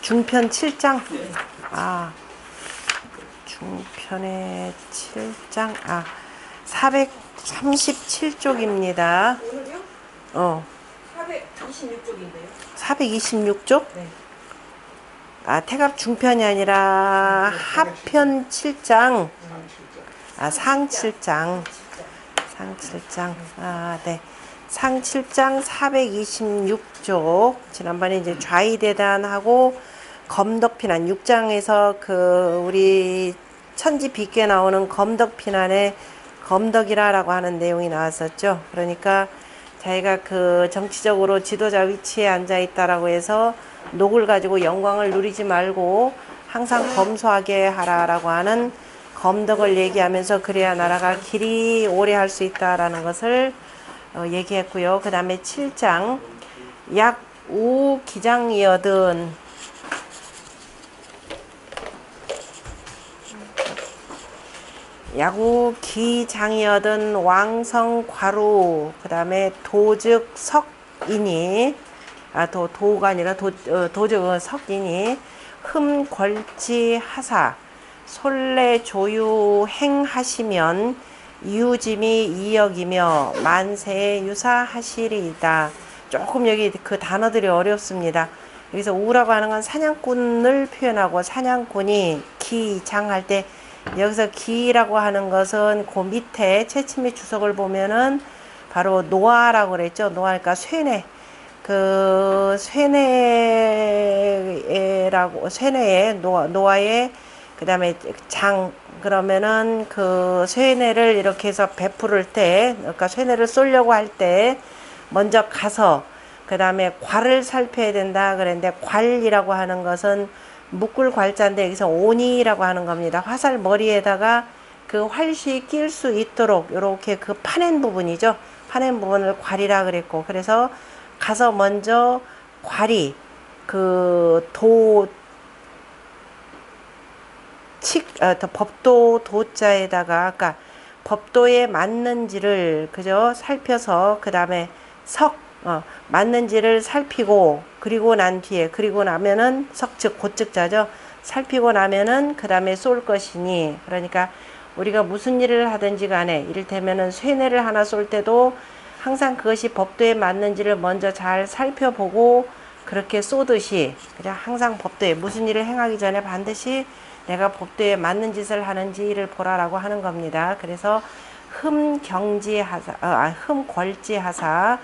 중편 7장. 아, 중편의 7장. 아, 437쪽입니다. 오늘요? 426쪽인데요. 426쪽? 네. 아, 태갑 중편이 아니라 하편 7장. 아, 상 7장. 상 7장. 아, 네. 상 7장 426쪽. 지난번에 이제 좌이대단하고 검덕피난 6장에서 그 우리 천지 빗게 나오는 검덕피난의 검덕이라라고 하는 내용이 나왔었죠. 그러니까 자기가 그 정치적으로 지도자 위치에 앉아 있다라고 해서 녹을 가지고 영광을 누리지 말고 항상 검소하게 하라라고 하는 검덕을 얘기하면서 그래야 나라가 길이 오래 할 수 있다라는 것을 얘기했고요. 그 다음에 7장 약우 기장이여든 야구 기장이여든 왕성 과루 그 다음에 도즉 석이니 도가 아니라 도즉 석이니 흠궐지 하사 솔레 조유 행하시면 이웃짐이 이역이며 만세에 유사하시리이다. 조금 여기 그 단어들이 어렵습니다. 여기서 우라고 하는 건 사냥꾼을 표현하고 사냥꾼이 기장할 때 여기서 기라고 하는 것은 그 밑에 채침의 주석을 보면은 바로 노아라고 그랬죠. 노아니까 쇠뇌. 그 쇠뇌에 노아의 그 다음에 장 그러면은 그 쇠뇌를 이렇게 해서 베풀을 때 그러니까 쇠뇌를 쏠려고 할 때 먼저 가서 그 다음에 괄을 살펴야 된다 그랬는데 괄이라고 하는 것은 묶을 괄자인데 여기서 오니라고 하는 겁니다. 화살 머리에다가 그 활시 낄 수 있도록 이렇게 그 파낸 부분이죠. 파낸 부분을 괄이라 그랬고 그래서 가서 먼저 괄이 그 법도 도자에다가 아까 법도에 맞는지를 그죠 살펴서 그 다음에 맞는지를 살피고 그리고 난 뒤에 그리고 나면은 석즉 고측자죠. 살피고 나면은 그 다음에 쏠 것이니 그러니까 우리가 무슨 일을 하든지 간에 이를테면은 쇠뇌를 하나 쏠 때도 항상 그것이 법도에 맞는지를 먼저 잘 살펴보고 그렇게 쏘듯이 그냥 항상 법도에 무슨 일을 행하기 전에 반드시 내가 법도에 맞는 짓을 하는지를 보라라고 하는 겁니다. 그래서 흠궐지하사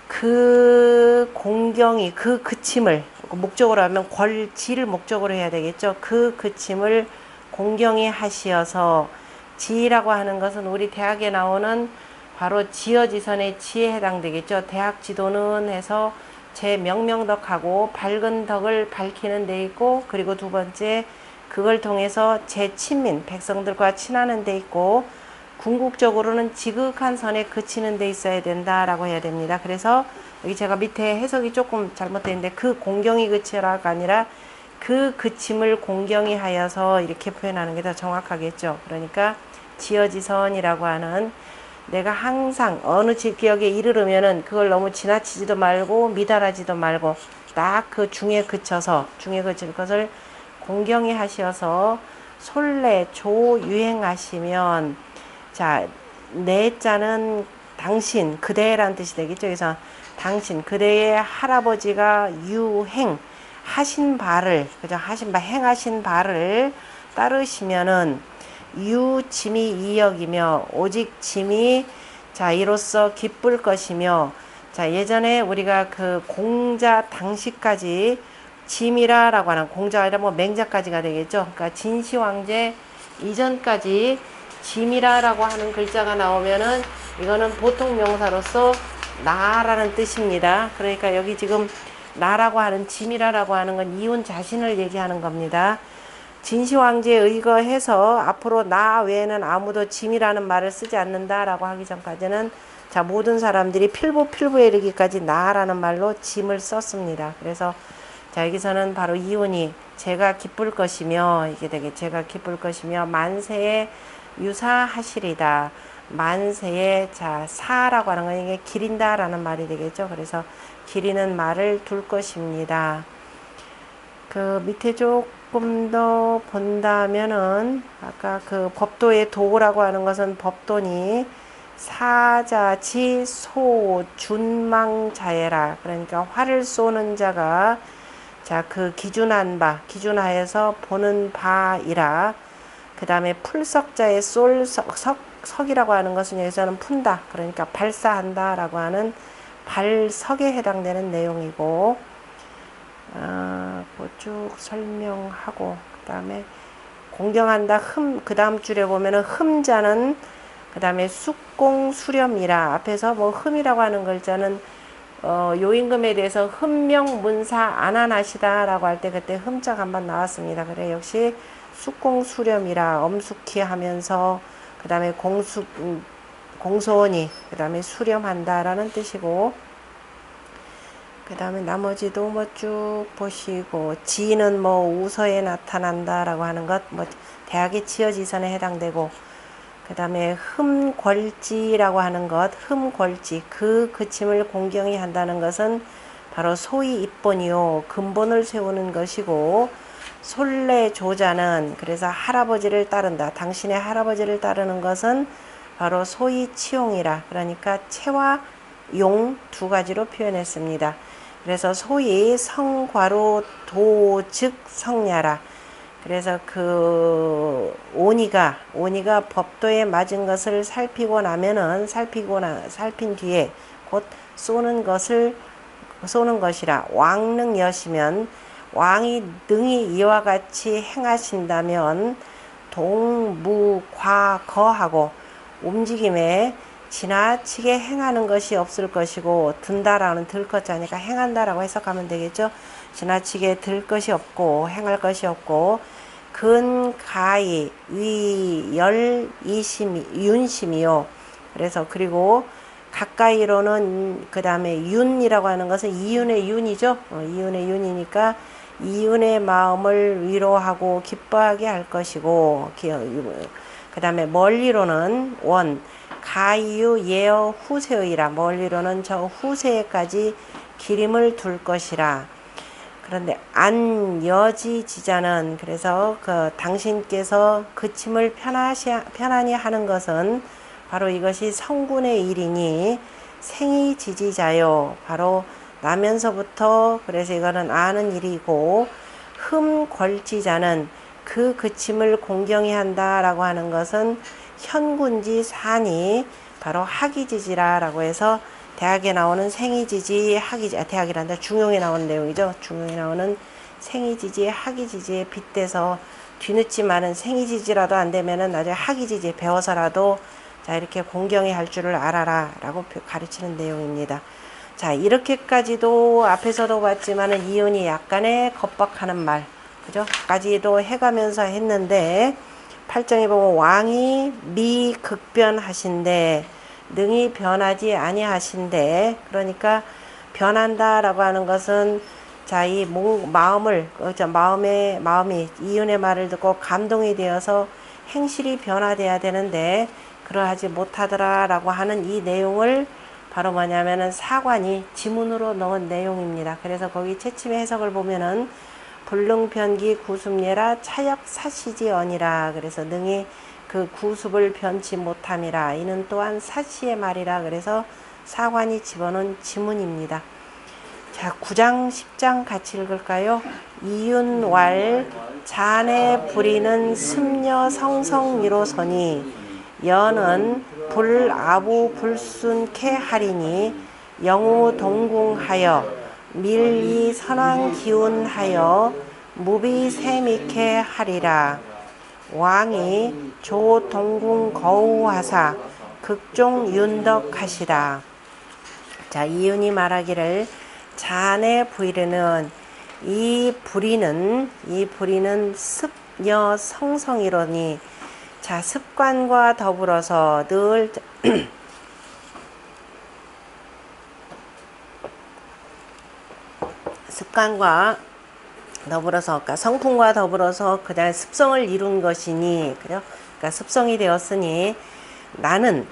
그 공경이 그 그침을 목적으로 하면 궐지를 목적으로 해야 되겠죠. 그 그침을 공경히 하시어서 지라고 하는 것은 우리 대학에 나오는 바로 지어지선의 지에 해당되겠죠. 대학 지도는 해서 제 명명덕하고 밝은 덕을 밝히는 데 있고 그리고 두 번째 그걸 통해서 제 친민 백성들과 친하는 데 있고 궁극적으로는 지극한 선에 그치는 데 있어야 된다라고 해야 됩니다. 그래서 여기 제가 밑에 해석이 조금 잘못되어 있는데 그 공경이 그치라가 아니라 그 그침을 공경히 하여서 이렇게 표현하는 게 더 정확하겠죠. 그러니까 지어지선이라고 하는 내가 항상 어느 지역에 이르르면은 그걸 너무 지나치지도 말고 미달하지도 말고 딱 그 중에 그쳐서 중에 그칠 것을 공경히 하셔서 솔레 조 유행하시면 자, 내 자는 당신, 그대라는 뜻이 되겠죠. 그래서 당신, 그대의 할아버지가 유행, 하신 바를, 그죠? 행하신 바를 따르시면은 유짐이 이역이며, 오직 짐이 자, 이로써 기쁠 것이며, 자, 예전에 우리가 그 공자 당시까지 짐이라라고 하는 공자가 아니라 뭐 맹자까지가 되겠죠. 그러니까 진시황제 이전까지 짐이라라고 하는 글자가 나오면은 이거는 보통 명사로서 나라는 뜻입니다. 그러니까 여기 지금 나라고 하는 짐이라라고 하는 건 이혼 자신을 얘기하는 겁니다. 진시황제에 의거해서 앞으로 나 외에는 아무도 짐이라는 말을 쓰지 않는다라고 하기 전까지는 자 모든 사람들이 필부에 이르기까지 나라는 말로 짐을 썼습니다. 그래서 자 여기서는 바로 이혼이 제가 기쁠 것이며 이게 되게 제가 기쁠 것이며 만세에 유사하시리다. 만세에 자 사라고 하는 건 이게 기린다라는 말이 되겠죠. 그래서 기리는 말을 둘 것입니다. 그 밑에 조금 더 본다면은 아까 그 법도의 도라고 하는 것은 법도니 사자지 소준망자애라. 그러니까 활을 쏘는 자가 자 그 기준한 바 기준하여서 보는 바이라. 그 다음에 풀석자의 석이라고 하는 것은 여기서는 푼다. 그러니까 발사한다 라고 하는 발석에 해당되는 내용이고, 쭉 설명하고, 그 다음에 공경한다. 그 다음 줄에 보면은 흠자는 그 다음에 숙공 수렴이라. 앞에서 뭐 흠이라고 하는 글자는 요임금에 대해서 흠명문사 안한하시다 라고 할 때 그때 흠자가 한번 나왔습니다. 그래 역시 숙공 수렴이라 엄숙히 하면서 그 다음에 공소원이 그 다음에 수렴한다 라는 뜻이고, 그 다음에 나머지도 뭐 쭉 보시고, 지는 뭐 우서에 나타난다 라고 하는 것, 뭐 대학의 지어지선에 해당되고, 그 다음에 흠궐지라고 하는 것, 흠궐지 그 그침을 공경히 한다는 것은 바로 소위 입본이요 근본을 세우는 것이고, 솔레조자는 그래서 할아버지를 따른다. 당신의 할아버지를 따르는 것은 바로 소위 치용이라. 그러니까 체와 용 두 가지로 표현했습니다. 그래서 소위 성과로 도즉 성야라. 그래서 그 오니가 법도에 맞은 것을 살핀 뒤에 곧 쏘는 것이라. 왕능 여시면 왕이 능히 이와 같이 행하신다면 동무과거하고 움직임에 지나치게 행하는 것이 없을 것이고, 든다라는 들것자니까 행한다라고 해석하면 되겠죠. 지나치게 들 것이 없고 행할 것이 없고, 근가히 위열 윤심이요. 그래서 그리고 가까이로는 그 다음에 윤이라고 하는 것은 이윤의 윤이죠. 이윤의 윤이니까 이윤의 마음을 위로하고 기뻐하게 할 것이고, 그 다음에 멀리로는 원 가이유 예어 후세의라. 멀리로는 저 후세에까지 기림을 둘 것이라. 그런데 안여지지자는 그래서 그 당신께서 그침을 편안히 하는 것은 바로 이것이 성군의 일이니 생이지지자요. 바로 나면서부터 그래서 이거는 아는 일이고, 흠궐지자는 그 그침을 공경히 한다라고 하는 것은 현군지 산이 바로 학이지지라라고 해서 대학에 나오는 생이지지 학이지 대학이란다 중용에 나오는 내용이죠. 중용에 나오는 생이지지 학이지지에 빗대서 뒤늦지만은 생이지지라도 안 되면은 나중에 학이지지 배워서라도 자 이렇게 공경히 할 줄을 알아라 라고 가르치는 내용입니다. 자 이렇게까지도 앞에서도 봤지만은 이윤이 약간의 겁박하는 말 그죠? 까지도 해가면서 했는데 8장에 보면 왕이 미극변하신데 능히 변하지 아니하신데, 그러니까 변한다라고 하는 것은 자 이 마음이 이윤의 말을 듣고 감동이 되어서 행실이 변화돼야 되는데 그러하지 못하더라라고 하는 이 내용을 바로 뭐냐면은 사관이 지문으로 넣은 내용입니다. 그래서 거기 채침의 해석을 보면은 불능변기 구습예라 차역 사시지언이라. 그래서 능히 그 구습을 변치 못함이라. 이는 또한 사시의 말이라. 그래서 사관이 집어넣은 지문입니다. 자 9장 10장 같이 읽을까요? 이윤왈 잔에 부리는 습녀 성성미로서니 여는 불아부 불순케 하리니 영우 동궁하여 밀이 선왕 기운하여 무비 세미케 하리라. 왕이 조 동궁 거우하사 극종 윤덕하시라. 자 이윤이 말하기를 잔에 부리는 이 부리는 습녀 성성이로니 자 습관과 더불어서 늘 습관과 더불어서 그러니까 성품과 더불어서 그다음 습성을 이룬 것이니 그래요. 그러니까 습성이 되었으니 나는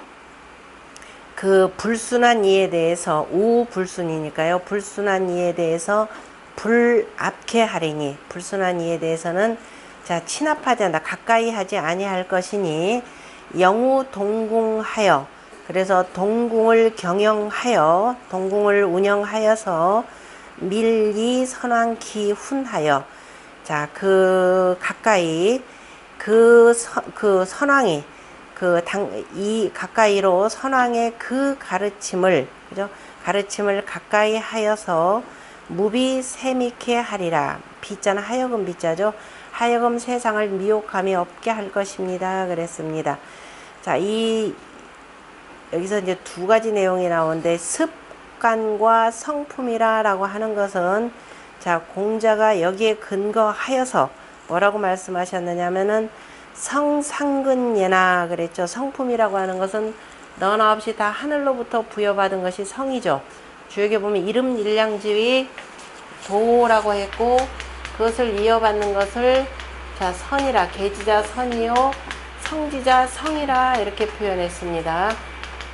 그 불순한 이에 대해서 우불순이니까요. 불순한 이에 대해서 불압케 하리니 불순한 이에 대해서는 자 친합하지 않다 가까이 하지 아니할 것이니 영우 동궁하여 그래서 동궁을 경영하여 동궁을 운영하여서 밀리 선왕기 훈하여 자 그 가까이 그 선왕이 이 가까이로 선왕의 그 가르침을 그죠 가르침을 가까이 하여서 무비 세미케 하리라. 비자는 하여금 비자죠. 하여금 세상을 미혹함이 없게 할 것입니다. 그랬습니다. 자, 여기서 이제 두 가지 내용이 나오는데 습관과 성품이라고 하는 것은 자, 공자가 여기에 근거하여서 뭐라고 말씀하셨느냐면은 성상근예나 그랬죠. 성품이라고 하는 것은 너나 없이 다 하늘로부터 부여받은 것이 성이죠. 주역에 보면 이름 일량지위 도라고 했고 그것을 이어받는 것을 자 선이라 계지자 선이요 성지자 성이라 이렇게 표현했습니다.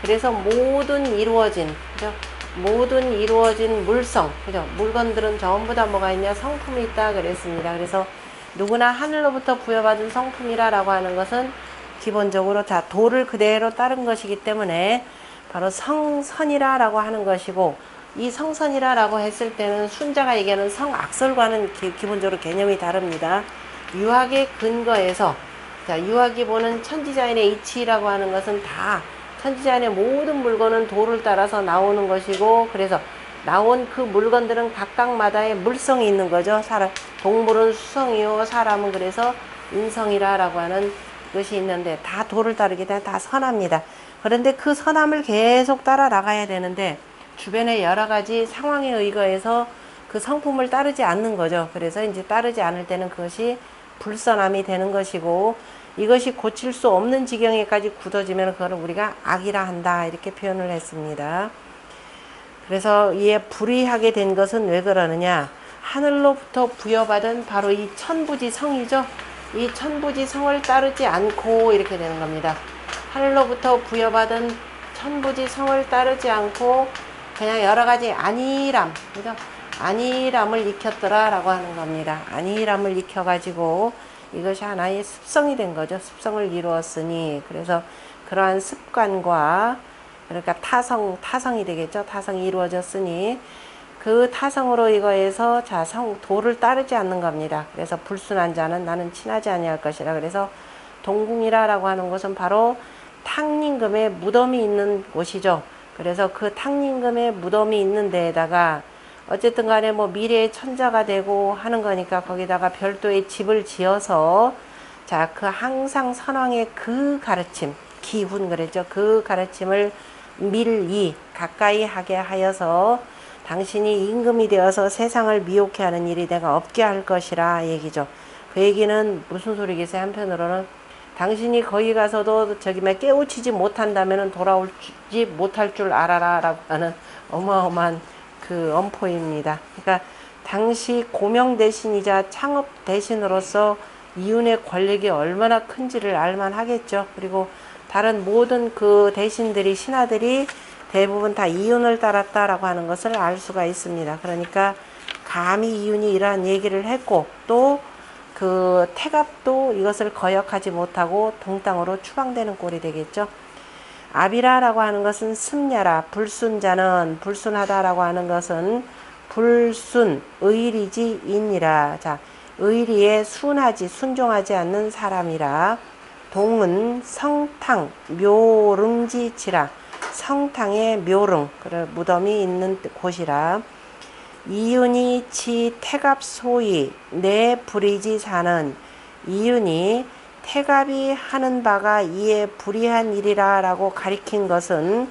그래서 모든 이루어진 그죠? 모든 이루어진 물성 그죠? 물건들은 전부 다 뭐가 있냐 성품이 있다 그랬습니다. 그래서 누구나 하늘로부터 부여받은 성품이라고 하는 것은 기본적으로 자 도를 그대로 따른 것이기 때문에 바로 성선이라고 하는 것이고 이 성선이라고 했을 때는 순자가 얘기하는 성악설과는 기본적으로 개념이 다릅니다. 유학의 근거에서 자 유학이 보는 천지자연의 이치라고 하는 것은 다 천지자연의 모든 물건은 도를 따라서 나오는 것이고 그래서 나온 그 물건들은 각각마다의 물성이 있는 거죠. 동물은 수성이요 사람은 그래서 인성이라고 하는 것이 있는데 다 도를 따르기 때문에 다 선합니다. 그런데 그 선함을 계속 따라 나가야 되는데 주변의 여러 가지 상황에 의거해서 그 성품을 따르지 않는 거죠. 그래서 이제 따르지 않을 때는 그것이 불선함이 되는 것이고 이것이 고칠 수 없는 지경에까지 굳어지면 그걸 우리가 악이라 한다 이렇게 표현을 했습니다. 그래서 이에 불의하게 된 것은 왜 그러느냐 하늘로부터 부여받은 바로 이 천부지성이죠. 이 천부지성을 따르지 않고 이렇게 되는 겁니다. 하늘로부터 부여받은 천부지성을 따르지 않고 그냥 여러 가지 안일함, 그죠? 안일함을 익혔더라라고 하는 겁니다. 안일함을 익혀가지고 이것이 하나의 습성이 된 거죠. 습성을 이루었으니 그래서 그러한 습관과 그러니까 타성이 되겠죠. 타성이 이루어졌으니 그 타성으로 이거에서 도를 따르지 않는 겁니다. 그래서 불순한 자는 나는 친하지 아니할 것이라. 그래서 동궁이라고 하는 것은 바로 탕림금의 무덤이 있는 곳이죠. 그래서 그 탕림금의 무덤이 있는 데에다가 어쨌든 간에 뭐 미래의 천자가 되고 하는 거니까 거기다가 별도의 집을 지어서 자, 그 항상 선왕의 그 가르침, 기훈 그랬죠. 그 가르침을 밀이 가까이 하게 하여서 당신이 임금이 되어서 세상을 미혹해 하는 일이 내가 없게 할 것이라 얘기죠. 그 얘기는 무슨 소리겠어요? 한편으로는 당신이 거기 가서도 깨우치지 못한다면 돌아오지 못할 줄 알아라 라고 하는 어마어마한 그 엄포입니다. 그러니까 당시 고명 대신이자 창업 대신으로서 이윤의 권력이 얼마나 큰지를 알만 하겠죠. 그리고 다른 모든 그 대신들이 신하들이 대부분 다 이윤을 따랐다라고 하는 것을 알 수가 있습니다. 그러니까 감히 이윤이 이러한 얘기를 했고 또 그 태갑도 이것을 거역하지 못하고 동땅으로 추방되는 꼴이 되겠죠. 아비라라고 하는 것은 습냐라 불순자는 불순하다라고 하는 것은 불순 의리지 인이라. 자 의리에 순종하지 않는 사람이라. 동은 성탕 묘릉지치라 성탕의 묘릉 무덤이 있는 곳이라. 이윤이 치 태갑소이 내 불의지 사는 이윤이 태갑이 하는 바가 이에 불의한 일이라 라고 가리킨 것은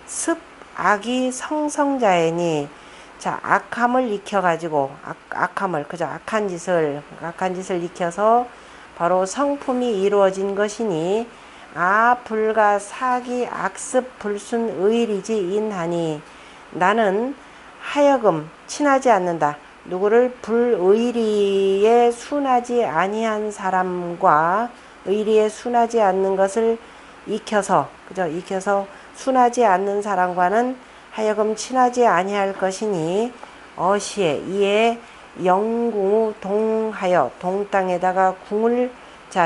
습악이 성성자애니 자 악함을 익혀가지고 악함을 그저 악한 짓을 익혀서 바로 성품이 이루어진 것이니 불가 사기 악습 불순 의리지 인하니 나는 하여금 친하지 않는다. 누구를 불의리에 순하지 아니한 사람과 의리에 순하지 않는 것을 익혀서 순하지 않는 사람과는 하여금 친하지 아니할 것이니 어시에 이에 영궁 동하여 동땅에다가 궁을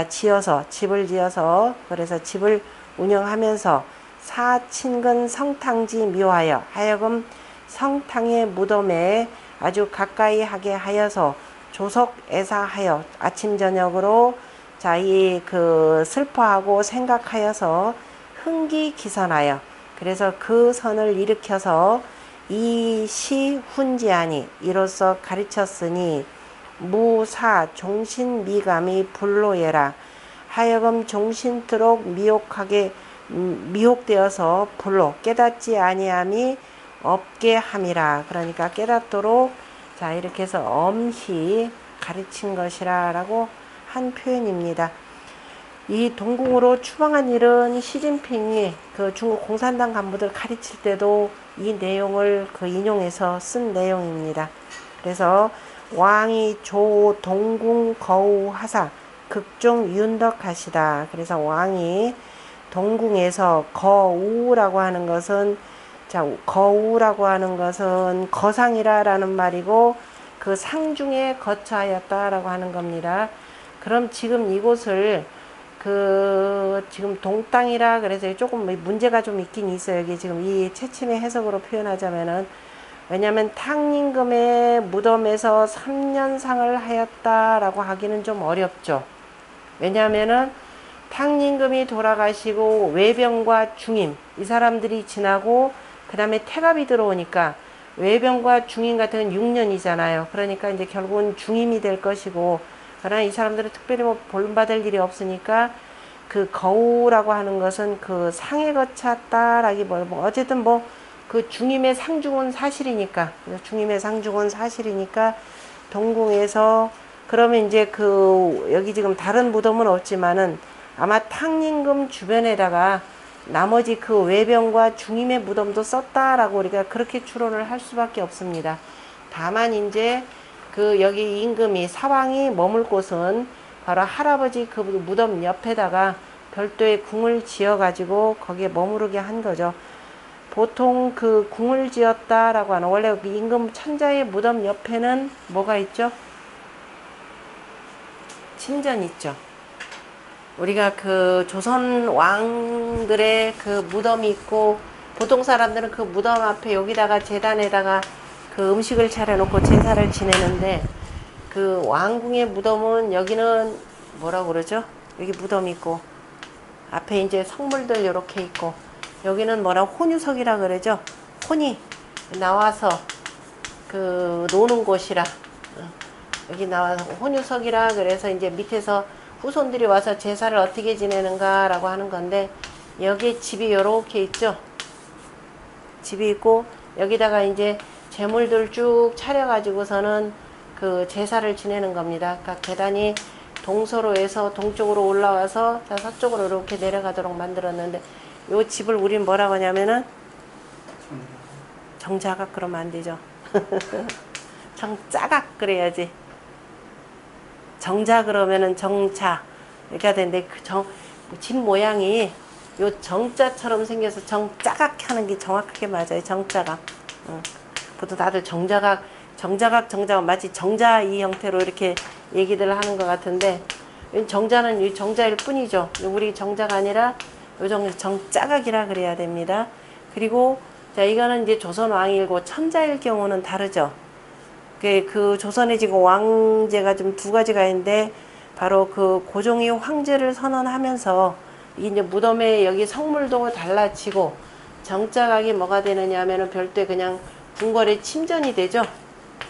지어서 집을 지어서 그래서 집을 운영하면서 사친근 성탕지 묘하여 하여금 성탕의 무덤에 아주 가까이 하게 하여서 조석애사하여 아침 저녁으로 이 그 슬퍼하고 생각하여서 흥기기선하여 그래서 그 선을 일으켜서 이시훈지하니 이로써 가르쳤으니 무사 종신미감이 불로예라 하여금 종신토록 미혹하게 미혹되어서 불로 깨닫지 아니함이 없게 함이라. 그러니까 깨닫도록 이렇게 해서 엄히 가르친 것이라 라고 한 표현입니다. 이 동궁으로 추방한 일은 시진핑이 그 중국 공산당 간부들 가르칠 때도 이 내용을 인용해서 쓴 내용입니다. 그래서 왕이 조 동궁 거우 하사 극종 윤덕하시다. 그래서 왕이 동궁에서 거우라고 하는 것은 거우라고 하는 것은 거상이라라는 말이고 그 상중에 거처하였다라고 하는 겁니다. 그럼 지금 이곳을 지금 동땅이라 그래서 조금 문제가 좀 있긴 있어요. 여기 지금 이 채침의 해석으로 표현하자면은 왜냐하면 탕림금의 무덤에서 3년상을 하였다라고 하기는 좀 어렵죠. 왜냐하면은 탕림금이 돌아가시고 외병과 중임 이 사람들이 지나고 그 다음에 태갑이 들어오니까 외병과 중임 같은 건 6년이잖아요. 그러니까 이제 결국은 중임이 될 것이고 그러나 이 사람들은 특별히 본받을 일이 없으니까 그 거우라고 하는 것은 그 상에 거쳤다라기보다 어쨌든 그 중임의 상중은 사실이니까 중임의 상중은 사실이니까 동궁에서 그러면 이제 여기 지금 다른 무덤은 없지만은 아마 탕림금 주변에다가 나머지 그 외병과 중임의 무덤도 썼다라고 우리가 그렇게 추론을 할 수밖에 없습니다. 다만 이제 여기 임금이 사왕이 머물 곳은 바로 할아버지 그 무덤 옆에다가 별도의 궁을 지어 가지고 거기에 머무르게 한 거죠. 보통 그 궁을 지었다라고 하는 원래 임금 천자의 무덤 옆에는 뭐가 있죠? 침전 있죠. 우리가 조선 왕들의 무덤이 있고 보통 사람들은 그 무덤 앞에 여기다가 제단에다가 음식을 차려놓고 제사를 지내는데 왕궁의 무덤은 여기는 뭐라고 그러죠? 여기 무덤 있고 앞에 이제 성물들 이렇게 있고 여기는 혼유석이라 그러죠? 혼이 나와서 노는 곳이라 여기 나와서 혼유석이라 그래서 이제 밑에서 후손들이 와서 제사를 어떻게 지내는가 라고 하는 건데 여기 집이 요렇게 있죠. 집이 있고 여기다가 이제 재물들 쭉 차려가지고서는 제사를 지내는 겁니다. 그러니까 계단이 동서로에서 동쪽으로 올라와서 서쪽으로 이렇게 내려가도록 만들었는데 요 집을 우린 뭐라고 하냐면은 정자각 그러면 안 되죠. 정자각 그래야지. 정자 그러면은 정자 이렇게 되는데 집 모양이 요 정자처럼 생겨서 정자각 하는 게 정확하게 맞아요. 정자각. 보통 다들 정자각 마치 정자 이 형태로 이렇게 얘기들 하는 것 같은데 정자는 이 정자일 뿐이죠. 우리 정자가 아니라 요 정자각이라 그래야 됩니다. 그리고 이거는 이제 조선 왕일고 천자일 경우는 다르죠. 조선에 지금 왕제가 좀 두 가지가 있는데 바로 고종이 황제를 선언하면서 이제 무덤에 여기 성물도 달라지고 정자각이 뭐가 되느냐 하면은 별도의 그냥 궁궐에 침전이 되죠.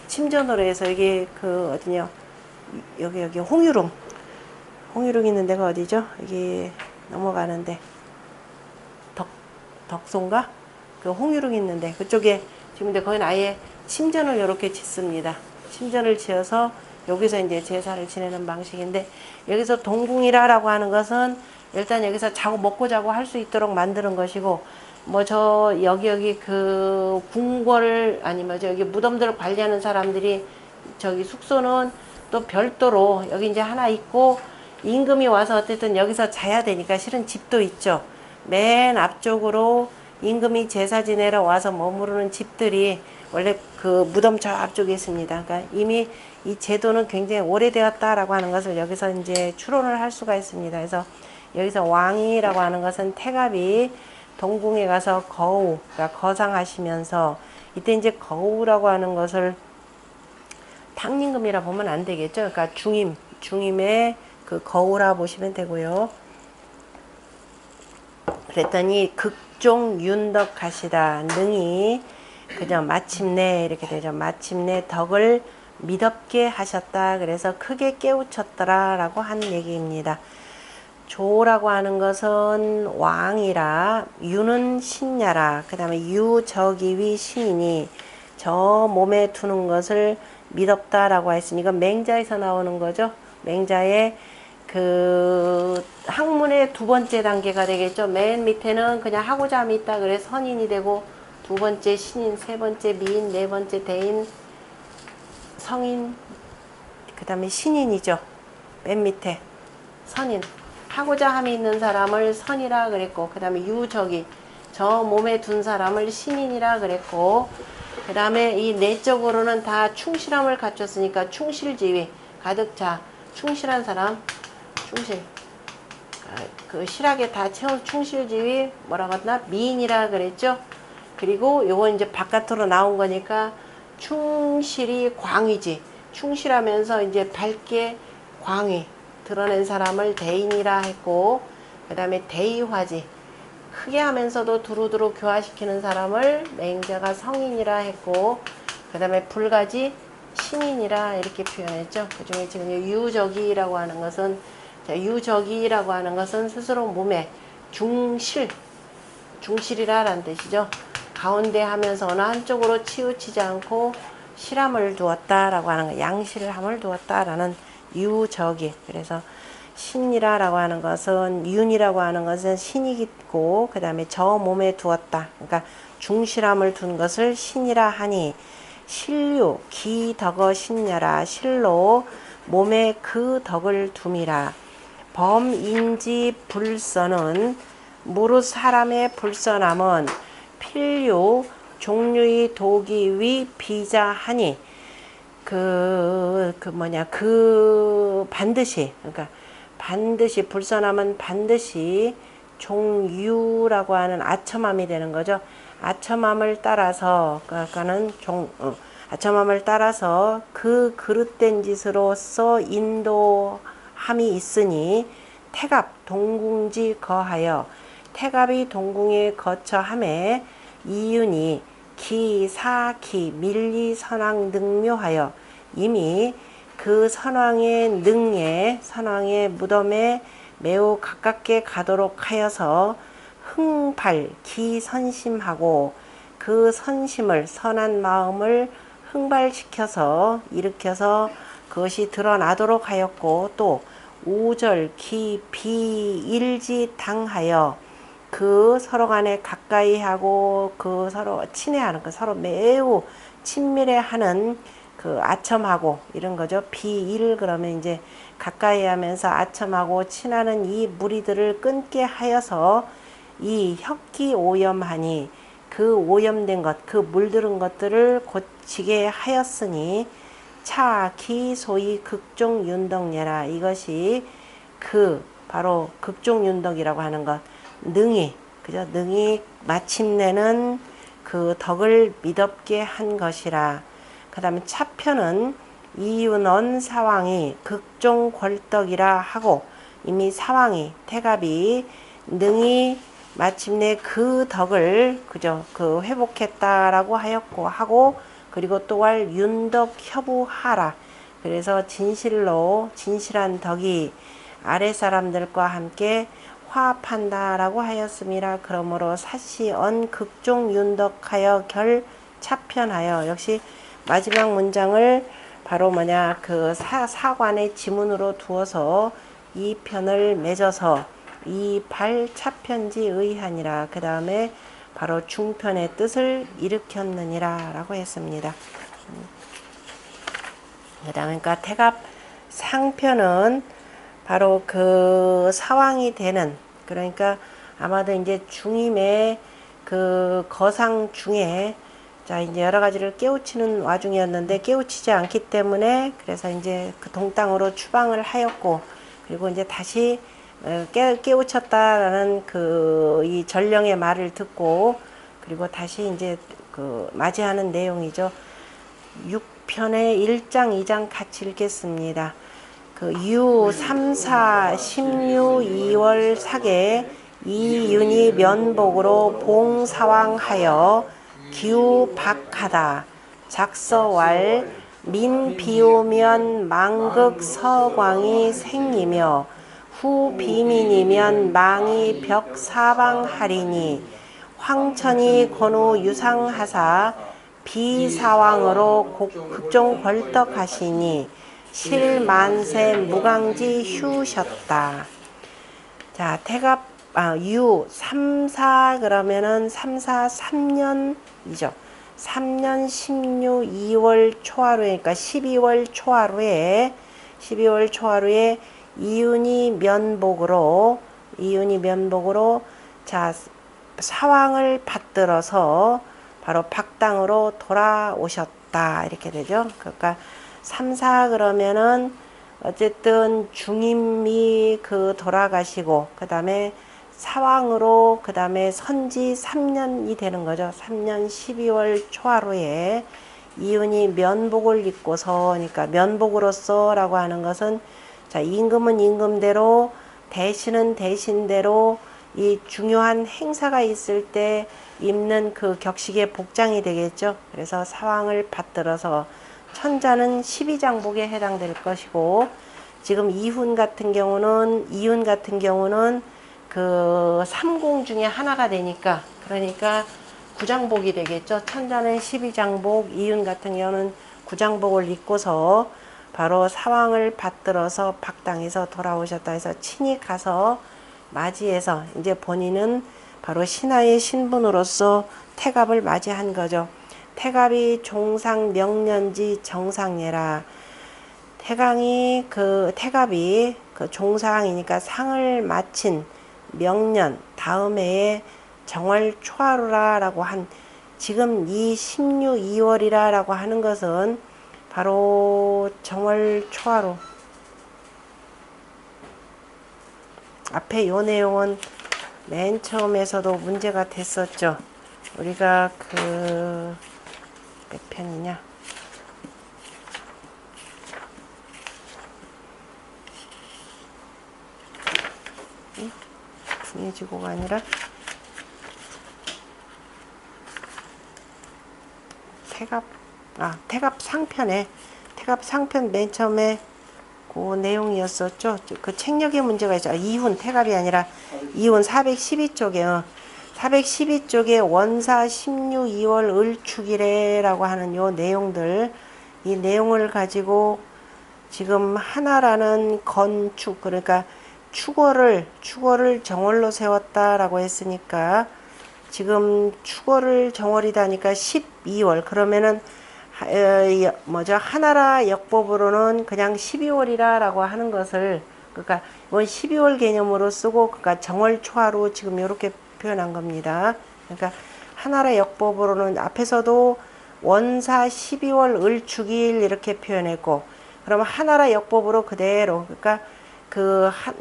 침전으로 해서 여기 어디냐 여기 홍유릉 있는 데가 어디죠? 여기 넘어가는데 덕소인가? 홍유릉 있는데 그쪽에 지금 근데 거기는 아예 침전을 이렇게 짓습니다. 침전을 지어서 여기서 이제 제사를 지내는 방식인데 여기서 동궁이라고 하는 것은 일단 여기서 먹고 자고 할 수 있도록 만드는 것이고 여기 궁궐 아니면 여기 무덤들을 관리하는 사람들이 숙소는 또 별도로 여기 이제 하나 있고 임금이 와서 어쨌든 여기서 자야 되니까 실은 집도 있죠. 맨 앞쪽으로 임금이 제사 지내러 와서 머무르는 집들이 원래 그 무덤 저 앞쪽에 있습니다. 그러니까 이미 이 제도는 굉장히 오래되었다라고 하는 것을 여기서 이제 추론을 할 수가 있습니다. 그래서 여기서 왕이라고 하는 것은 태갑이 동궁에 가서 거우, 그러니까 거상하시면서 이때 이제 거우라고 하는 것을 탕림금이라 보면 안 되겠죠. 그러니까 중임의 그 거우라 보시면 되고요. 그랬더니 극종 윤덕하시다 능히 그저 마침내 이렇게 되죠. 마침내 덕을 미덥게 하셨다. 그래서 크게 깨우쳤더라 라고 한 얘기입니다. 조라고 하는 것은 왕이라, 유는 신야라, 그 다음에 유저기위 신이니 저 몸에 두는 것을 미덥다라고 했으니 이건 맹자에서 나오는 거죠. 맹자의 그 학문의 두 번째 단계가 되겠죠. 맨 밑에는 그냥 하고자 함이 있다 그래서 선인이 되고, 두 번째 신인, 세 번째 미인, 네 번째 대인, 성인, 그 다음에 신인이죠. 맨 밑에 선인, 하고자 함이 있는 사람을 선이라 그랬고, 그 다음에 유적이 저 몸에 둔 사람을 신인이라 그랬고, 그 다음에 이 내적으로는 다 충실함을 갖췄으니까 충실지위 가득 차, 충실한 사람, 충실, 그 실하게 다 채운 충실지위 뭐라고 했나? 미인이라 그랬죠. 그리고 요거 이제 바깥으로 나온 거니까 충실이 광이지, 충실하면서 이제 밝게 광이 드러낸 사람을 대인이라 했고, 그 다음에 대의화지, 크게 하면서도 두루두루 교화시키는 사람을 맹자가 성인이라 했고, 그 다음에 불가지 신인이라 이렇게 표현했죠. 그 중에 지금 유적이라고 하는 것은, 유적이라고 하는 것은 스스로 몸에 중실이라는 뜻이죠. 가운데 하면서 어느 한쪽으로 치우치지 않고 실함을 두었다라고 하는 거, 양실함을 두었다라는 유적이. 그래서 신이라고 하는 것은, 윤이라고 하는 것은 신이 있고, 그 다음에 저 몸에 두었다. 그러니까 중실함을 둔 것을 신이라 하니, 신류 기덕어 신녀라, 실로 몸에 그 덕을 둠이라. 범인지 불선은, 무릇 사람의 불선함은 필요 종류의 도기 위 비자하니, 반드시, 그러니까 반드시, 불선함은 반드시 종유라고 하는 아첨함이 되는 거죠. 아첨함을 따라서, 아첨함을 따라서 그 그릇된 짓으로서 인도함이 있으니, 태갑 동궁지 거하여, 태갑이 동궁에 거처함에 이윤이 기사기 밀리 선왕 능묘하여, 이미 그 선왕의 능에, 선왕의 무덤에 매우 가깝게 가도록 하여서 흥발 기선심하고, 그 선심을, 선한 마음을 흥발시켜서 일으켜서 그것이 드러나도록 하였고, 또 우절 기 비일지 당하여 그 서로 간에 가까이 하고 그 서로 친애하는, 그 서로 매우 친밀해하는 그 아첨하고 이런 거죠. 비일 그러면 이제 가까이 하면서 아첨하고 친하는 이 무리들을 끊게 하여서 이 혁기 오염하니, 그 오염된 것, 그 물들은 것들을 고치게 하였으니, 차기 소위 극종윤덕례라. 이것이 그 바로 극종윤덕이라고 하는 것, 능히, 그죠? 능히 마침내는 그 덕을 미덥게 한 것이라. 그 다음에 차편은 이윤언 사왕이 극종궐덕이라 하고, 이미 사왕이, 태갑이 능히 마침내 그 덕을 그죠? 그 회복했다라고 하였고 하고, 그리고 또한 윤덕 협우하라. 그래서 진실로 진실한 덕이 아랫사람들과 함께 화합한다라고 하였음이라. 그러므로 사시언 극종윤덕하여 결 차편하여. 역시 마지막 문장을 바로 그 사관의 지문으로 두어서 이 편을 맺어서 이 발 차편지 의하니라. 그 다음에 바로 중편의 뜻을 일으켰느니라 라고 했습니다. 그 다음에 그러니까 태갑 상편은 바로 그 사왕이 되는, 그러니까 아마도 이제 중임의 그 거상 중에 자, 이제 여러 가지를 깨우치는 와중이었는데 깨우치지 않기 때문에 그래서 이제 그 동땅으로 추방을 하였고, 그리고 이제 다시 깨우쳤다라는 그 이 전령의 말을 듣고, 그리고 다시 이제 그 맞이하는 내용이죠. 6편의 1장 2장 같이 읽겠습니다. 그 유 3, 4, 16, 2월 사계 이윤이 면복으로 봉사왕하여 기우박하다. 작서왈 민 비오면 망극 서광이 생기며 후 비민이면 망이 벽 사방하리니 황천이 권우 유상하사 비사왕으로 극종 벌떡하시니 실만세 무강지 휴셨다. 자, 유 3, 4 그러면은 3, 4, 3년이죠. 3년 16, 2월 초하루에, 그러니까 12월 초하루에 이윤이 면복으로 자, 사왕을 받들어서 바로 박당으로 돌아오셨다. 이렇게 되죠. 그러니까 3, 4 그러면은 어쨌든 중임이 그 돌아가시고, 그 다음에 사왕으로, 그 다음에 선지 3년이 되는 거죠. 3년 12월 초하루에 이윤이 면복을 입고서, 그러니까 면복으로서 라고 하는 것은, 자, 임금은 임금대로, 대신은 대신대로 이 중요한 행사가 있을 때 입는 그 격식의 복장이 되겠죠. 그래서 사왕을 받들어서 천자는 12장복에 해당될 것이고, 지금 이윤 같은 경우는 그 삼공 중에 하나가 되니까, 그러니까 구장복이 되겠죠. 천자는 12장복, 이윤 같은 경우는 구장복을 입고서 바로 사왕을 받들어서 박당에서 돌아오셨다 해서 친히 가서 맞이해서 이제 본인은 바로 신하의 신분으로서 태갑을 맞이한 거죠. 태갑이 종상 명년지 정상예라. 태갑이 그 종상이니까 상을 마친 명년 다음 해에 정월 초하루라라고 한, 지금 이 16, 2월이라라고 하는 것은 바로 정월 초하루. 앞에 요 내용은 맨 처음에서도 문제가 됐었죠. 우리가 몇 편이냐? 붕해지고가 아니라 태갑 상편 맨 처음에 그 내용이었었죠. 그 책력의 문제가 있죠. 이훈 태갑이 아니라 이훈 412쪽에 412쪽에 원사 16, 2월 을축일에라고 하는 요 내용들, 이 내용을 가지고 지금 하나라는 건축, 그러니까 축월을 정월로 세웠다라고 했으니까 지금 축월을 정월이다니까 12월 그러면은 하나라 역법으로는 그냥 12월이라라고 하는 것을, 그러니까 이건 12월 개념으로 쓰고, 그러니까 정월 초하루 지금 이렇게 표현한 겁니다. 그러니까 하나라 역법으로는 앞에서도 원사 12월 을축일 이렇게 표현했고, 그러면 하나라 역법으로 그대로, 그러니까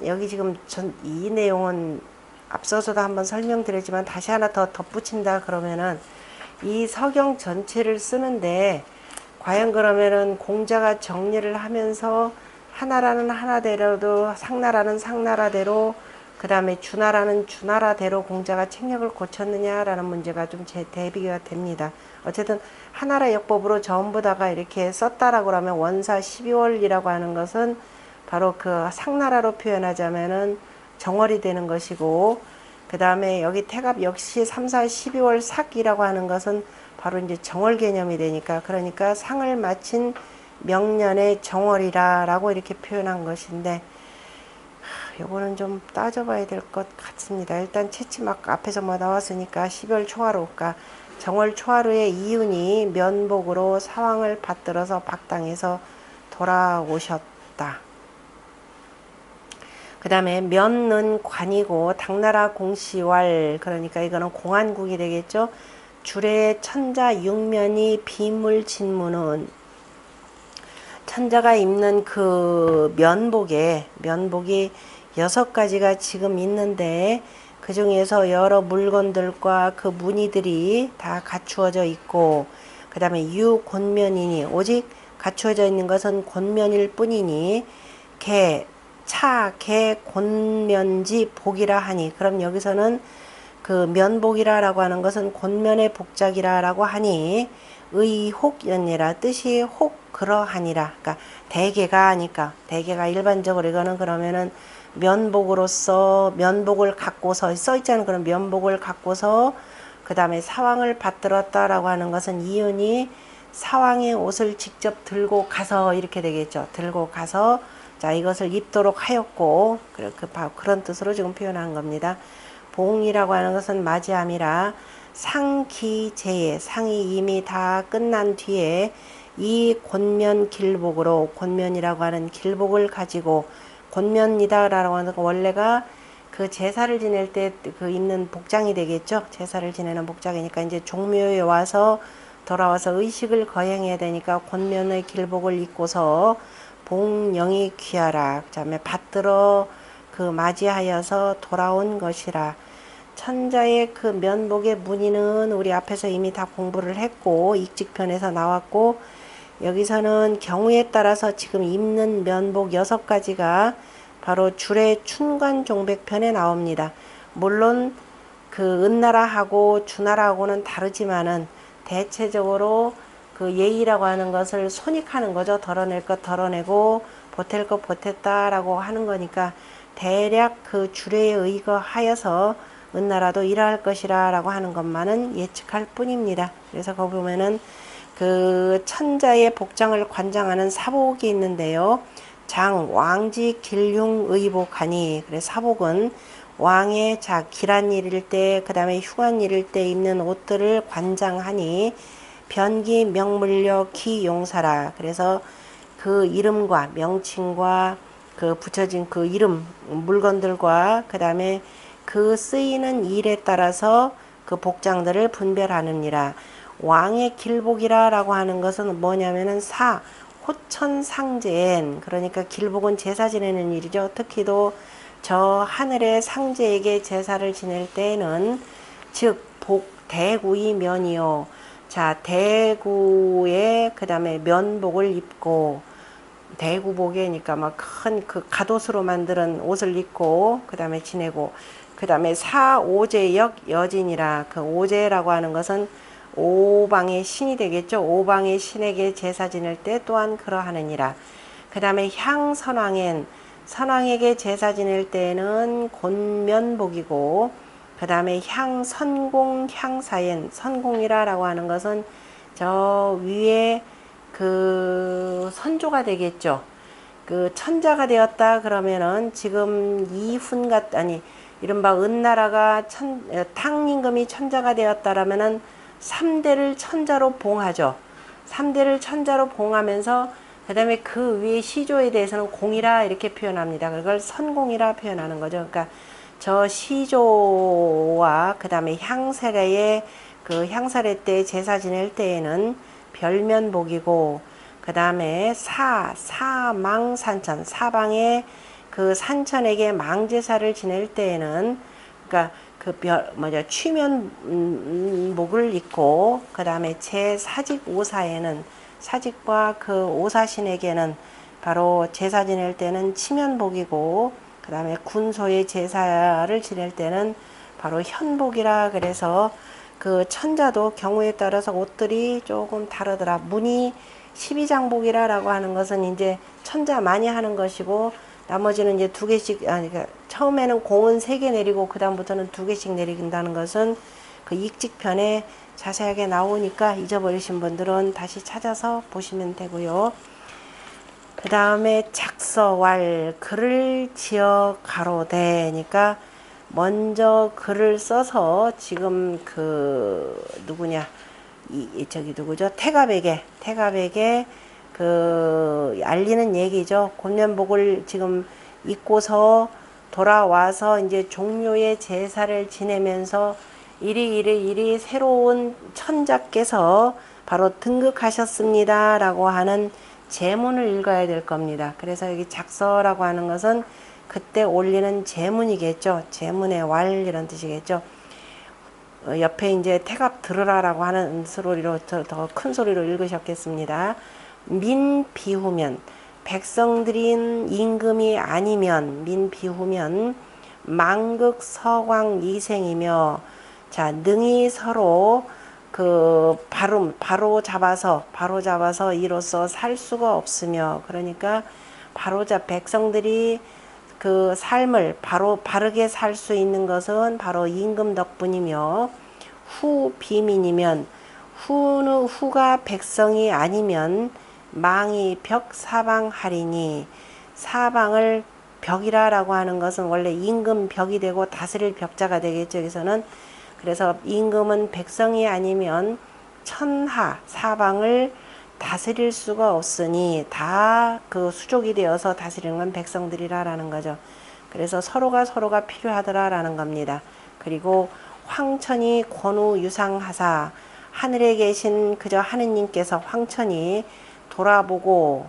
여기 지금 이 내용은 앞서서도 한번 설명드렸지만 다시 하나 더 덧붙인다 그러면은 이 서경 전체를 쓰는데 과연 그러면은 공자가 정리를 하면서 하나라는 하나대로도, 상나라는 상나라대로, 그 다음에 주나라는 주나라대로 공자가 책력을 고쳤느냐라는 문제가 좀 대비가 됩니다. 어쨌든 하나라 역법으로 전부 다가 이렇게 썼다라고 하면 원사 12월이라고 하는 것은 바로 그 상나라로 표현하자면은 정월이 되는 것이고, 그 다음에 여기 태갑 역시 3, 4, 12월 삭이라고 하는 것은 바로 이제 정월 개념이 되니까, 그러니까 상을 마친 명년의 정월이라라고 이렇게 표현한 것인데, 요거는 좀 따져봐야 될 것 같습니다. 일단 채취막 앞에서 뭐 나왔으니까 12월 초하루가 정월 초하루에 이윤이 면복으로 사왕을 받들어서 박당에서 돌아오셨다. 그 다음에 면은 관이고 당나라 공시왈, 그러니까 이거는 공안국이 되겠죠. 주례 천자 육면이 비물진무는 천자가 입는 그 면복이 6가지가 지금 있는데 그 중에서 여러 물건들과 그 무늬들이 다 갖추어져 있고 그 다음에 유곤면이니 오직 갖추어져 있는 것은 곤면일 뿐이니 개 곤면지 복이라 하니 그럼 여기서는 그 면복이라고 하는 것은 곤면의 복작이라고 하니 의혹연니라 뜻이 혹 그러하니라. 그러니까 대개가 하니까 대개가 일반적으로 이거는 그러면은 면복으로서 면복을 갖고서 써 있잖아요. 그런 면복을 갖고서 그 다음에 사왕을 받들었다라고 하는 것은 이윤이 사왕의 옷을 직접 들고 가서 이렇게 되겠죠. 들고 가서 자 이것을 입도록 하였고 그런 뜻으로 지금 표현한 겁니다. 봉이라고 하는 것은 맞이함이라 상기제에 상이 이미 다 끝난 뒤에 이 곤면 길복으로 곤면이라고 하는 길복을 가지고 곤면이다라고 하는 건 원래가 그 제사를 지낼 때 그 입는 복장이 되겠죠. 제사를 지내는 복장이니까 이제 종묘에 와서 돌아와서 의식을 거행해야 되니까 곤면의 길복을 입고서 봉영이 귀하라. 그다음에 받들어 그 맞이하여서 돌아온 것이라. 천자의 그 면복의 무늬는 우리 앞에서 이미 다 공부를 했고 익직편에서 나왔고 여기서는 경우에 따라서 지금 입는 면복 6가지가 바로 주례 춘관종백편에 나옵니다. 물론 그 은나라하고 주나라하고는 다르지만은 대체적으로 그 예의라고 하는 것을 손익하는 거죠. 덜어낼 것 덜어내고 보탤 것 보탰다라고 하는 거니까 대략 그 주례에 의거하여서 은나라도 이러할 것이라 라고 하는 것만은 예측할 뿐입니다. 그래서 거기 보면은 그 천자의 복장을 관장하는 사복이 있는데요. 장 왕지 길흉 의복하니 그래 사복은 왕의 기란일일 때 그 다음에 휴관일일 때 입는 옷들을 관장하니 변기 명물려 기용사라. 그래서 그 이름과 명칭과 그 붙여진 그 이름 물건들과 그 다음에 그 쓰이는 일에 따라서 그 복장들을 분별하느니라. 왕의 길복이라 라고 하는 것은 뭐냐면은 호천상제엔 그러니까 길복은 제사 지내는 일이죠. 특히도 저 하늘의 상제에게 제사를 지낼 때에는 즉 대구의 면이요. 자 대구에 그 다음에 면복을 입고 대구복이니까 막 큰 그 갓옷으로 만드는 옷을 입고 그 다음에 지내고 그 다음에 사오제역 여진이라. 그 오제라고 하는 것은 오방의 신이 되겠죠. 오방의 신에게 제사 지낼 때 또한 그러하느니라. 그 다음에 선왕에게 제사 지낼 때는 곤면복이고 그 다음에 향사엔 선공이라고 하는 것은 저 위에 그 선조가 되겠죠. 그 천자가 되었다 그러면은 지금 이른바 은나라가 탕임금이 천자가 되었다라면은 3대를 천자로 봉하죠. 3대를 천자로 봉하면서 그 다음에 그 위에 시조에 대해서는 공이라 이렇게 표현합니다. 그걸 선공이라 표현하는 거죠. 그러니까 저 시조와 그 다음에 향사례의 그 향사례 때 제사 지낼 때에는 별면복이고 그 다음에 사망산천 사방의 그 산천에게 망제사를 지낼 때에는 그러니까 취면복을 입고 그 다음에 제사직 오사에는 사직과 그 오사신에게는 바로 제사 지낼 때는 치면복이고 그 다음에 군소의 제사를 지낼 때는 바로 현복이라. 그래서 그 천자도 경우에 따라서 옷들이 조금 다르더라. 무늬 12장복이라고 하는 것은 이제 천자 많이 하는 것이고 나머지는 이제 2개씩 그러니까 처음에는 공은 3개 내리고 그 다음부터는 2개씩 내린다는 것은 그 익직편에 자세하게 나오니까 잊어버리신 분들은 다시 찾아서 보시면 되고요. 그 다음에 작서왈 글을 지어 가로되니까 먼저 글을 써서 지금 그 누구냐 누구죠? 태갑에게 그 알리는 얘기죠. 곤면복을 지금 입고서 돌아와서 이제 종묘의 제사를 지내면서 이리 새로운 천자께서 바로 등극하셨습니다 라고 하는 제문을 읽어야 될 겁니다. 그래서 여기 작서라고 하는 것은 그때 올리는 제문이겠죠. 제문의 왈 이런 뜻이겠죠. 옆에 이제 태갑 들으라라고 하는 소리로 더 큰 소리로 읽으셨겠습니다. 민 비후면 백성들인 임금이 아니면 민 비후면 망극 서광 이생이며 자 능히 서로 그 바로 잡아서 이로써 살 수가 없으며 그러니까 백성들이 그 삶을 바르게 살 수 있는 것은 바로 임금 덕분이며 후 비민이면 후가 백성이 아니면 망이 벽 사방하리니 사방을 벽이라고 하는 것은 원래 임금 벽이 되고 다스릴 벽자가 되겠죠. 여기서는 그래서 임금은 백성이 아니면 천하 사방을 다스릴 수가 없으니 다 그 수족이 되어서 다스리는 건 백성들이라라는 거죠. 그래서 서로가 필요하더라라는 겁니다. 그리고 황천이 권우 유상하사 하늘에 계신 그저 하느님께서 황천이 돌아보고